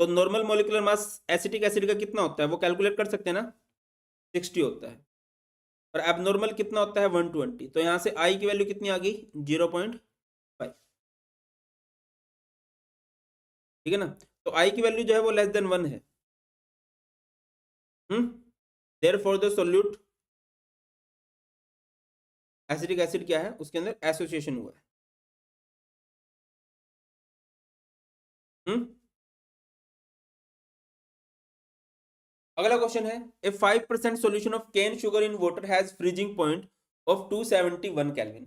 तो normal molecular mass acetic acid का कितना होता है वो कैलकुलेट कर सकते हैं ना? 60 होता है। और एबनॉर्मल कितना होता है? 120। तो यहाँ से आई की वैल्यू कितनी आ गई? 0.5। ठीक है ना। तो आई की वैल्यू जो है वो लेस देन 1 है। Therefore the solute acetic acid क्या है, उसके अंदर एसोसिएशन हुआ है। अगला क्वेश्चन है, a 5% solution of cane sugar in water has freezing point of 271 kelvin.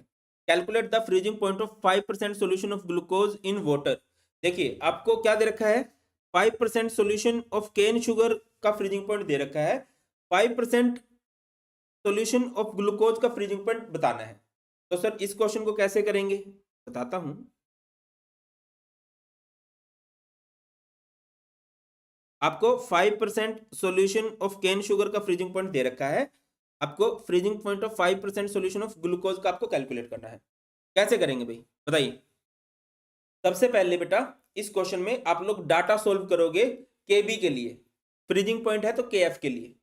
Calculate the freezing point of 5% solution of glucose in water. देखिए आपको क्या दे रखा है, 5% सोल्यूशन ऑफ केन शुगर का फ्रीजिंग पॉइंट दे रखा है, 5% सोल्यूशन ऑफ ग्लूकोज का फ्रीजिंग पॉइंट बताना है। तो सर इस क्वेश्चन को कैसे करेंगे, बताता हूं। आपको 5% सोल्यूशन ऑफ केन शुगर का फ्रीजिंग पॉइंट दे रखा है, आपको freezing point of 5% solution of glucose का आपको कैलकुलेट करना है। कैसे करेंगे भाई बताइए। सबसे पहले बेटा इस क्वेश्चन में आप लोग डाटा सोल्व करोगे केबी के लिए, फ्रीजिंग पॉइंट है तो केएफ के लिए।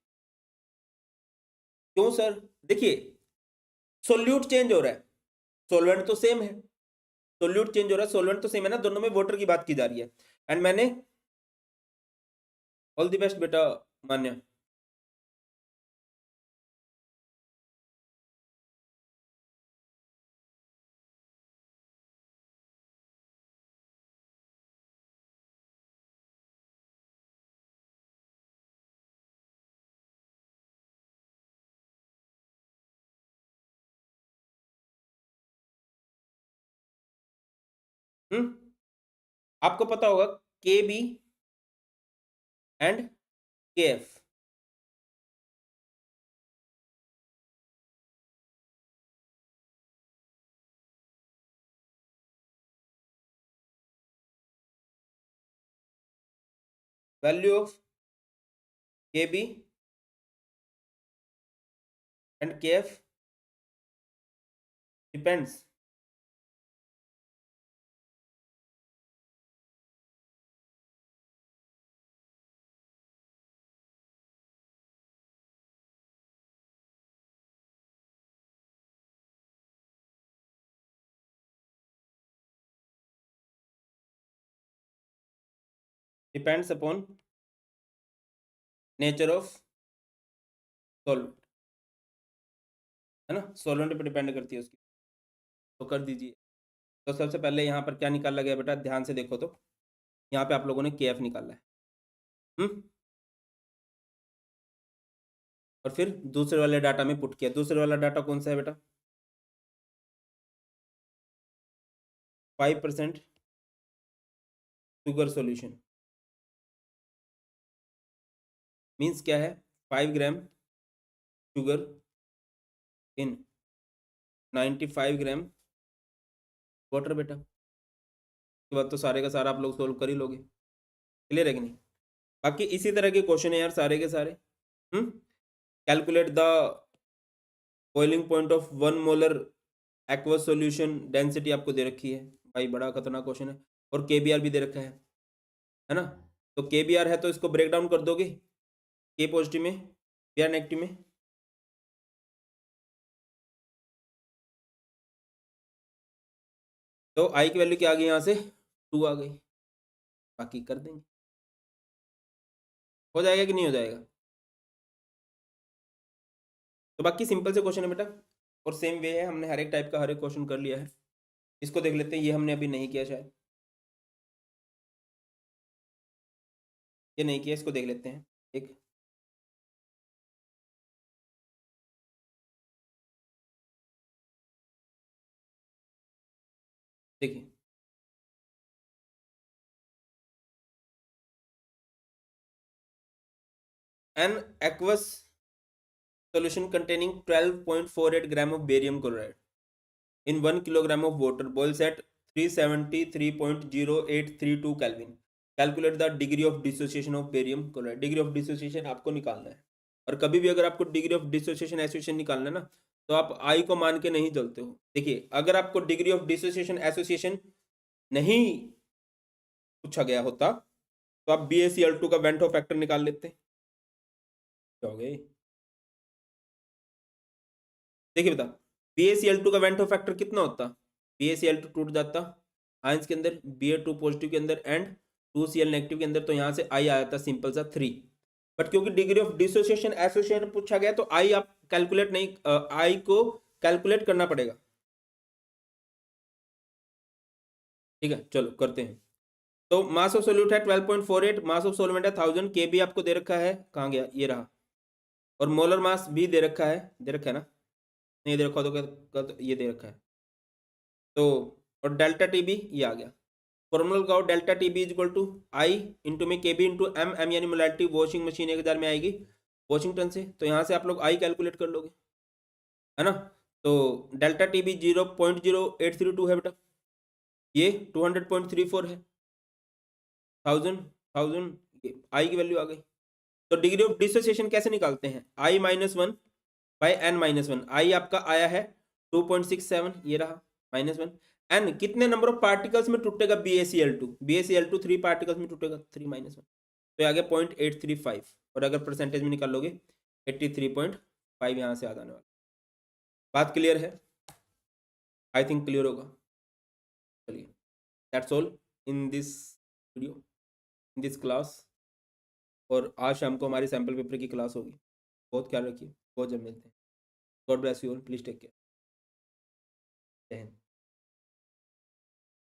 क्यों सर, देखिए सोल्यूट चेंज हो रहा है, सोलवेंट तो सेम है, सोल्यूट चेंज हो रहा है, सोलवेंट तो सेम है ना, दोनों में वाटर की बात की जा रही है। एंड मैंने ऑल द बेस्ट बेटा मान्या। आपको पता होगा के बी एंड के एफ, वैल्यू ऑफ के बी एंड के F depends depends upon nature of solvent, है ना, सॉल्वेंट पे डिपेंड करती है उसकी। तो कर दीजिए। तो सबसे पहले यहाँ पर क्या निकाला गया बेटा, ध्यान से देखो तो यहाँ पे आप लोगों ने के एफ निकाला है। और फिर दूसरे वाले डाटा में पुट किया। दूसरे वाला डाटा कौन सा है बेटा, 5% शुगर सॉल्यूशन मीन्स क्या है, 5 gram sugar in 95 gram water बेटा। उसके बाद तो सारे का सारा आप लोग सोल्व कर ही लोगे, क्लियर है कि नहीं। बाकी इसी तरह के क्वेश्चन है यार सारे के सारे। Calculate the boiling point of 1 molar aqueous solution density आपको दे रखी है भाई, बड़ा खतरनाक क्वेश्चन है। और केबीआर भी दे रखा है ना। तो केबीआर है तो इसको ब्रेक डाउन कर दोगे, के पॉजिटिव में बी आर नेगेटिव में। तो आई की वैल्यू क्या आ गई, यहाँ से 2 आ गई, बाकी कर देंगे। हो जाएगा कि नहीं हो जाएगा। तो बाकी सिंपल से क्वेश्चन है बेटा, और सेम वे है, हमने हर एक टाइप का हर एक क्वेश्चन कर लिया है। इसको देख लेते हैं, ये हमने अभी नहीं किया शायद, ये नहीं किया, इसको देख लेते हैं एक। देखिए an aqueous solution containing 12.48 gram of barium chloride in 1 kilogram of water boils at 373.0832 Kelvin. Calculate the degree of dissociation of barium chloride. Degree of dissociation आपको निकालना है। और कभी भी अगर आपको डिग्री ऑफ डिसोसिएशन एसोसिएशन निकालना है ना, तो आप आई को मान के नहीं चलते हो। देखिए अगर आपको डिग्री ऑफ डिसोसिएशन एसोसिएशन नहीं पूछा गया होता तो आप BaCl2 का वेंटो फैक्टर निकाल लेते। क्या हो गई, देखिए बता, BaCl2 का वेंटो फैक्टर कितना होता, BaCl2 टूट जाता आयंस के अंदर, Ba2 पॉजिटिव के अंदर एंड 2Cl नेगेटिव के अंदर, तो यहाँ से आई आया था सिंपल सा 3। बट क्योंकि डिग्री ऑफ डिसोसिएशन एसोसिएशन पूछा गया तो आई आप कैलकुलेट नहीं, आई को कैलकुलेट करना पड़ेगा। ठीक है, चलो करते हैं। तो मास ऑफ सोल्यूट है 12.48, मास ऑफ सॉल्वेंट है 1000, के भी आपको दे रखा है, कहाँ गया, ये रहा। और मोलर मास भी दे रखा है ना, नहीं दे रखा तो ये दे रखा है। तो और डेल्टा टी बी ये आ गया। फॉर्मूला लगाओ, delta T B is equal to I into में K B into M, M यानी मोलैरिटी, वॉशिंग मशीन 1000 में आएगी वॉशिंगटन से, तो यहाँ से आप लोग आई कैलकुलेट कर लोगे, है ना। तो डेल्टा टी बी 0.0832 है बेटा, ये 200.34 है, 1000 आई की वैल्यू आ गई। तो डिग्री ऑफ डिसोसिएशन कैसे निकालते हैं, आई -1 बाई एन -1, आई आपका आया है 2.67, ये रहा -1, एन कितने नंबर ऑफ पार्टिकल्स में टूटेगा BaCl2, BaCl2 3 पार्टिकल्स में टूटेगा, 3 -1, तो आ गया 0.835, और अगर परसेंटेज में निकाल लोगे 83.5 यहाँ से आ जाने वाला। बात क्लियर है, आई थिंक क्लियर होगा। चलिए, that's all in this video, in this class. और आज शाम को हमारी सैम्पल पेपर की क्लास होगी, बहुत ख्याल रखिए, बहुत जब मिलते हैं। God bless you all, please take care, जय हिंद।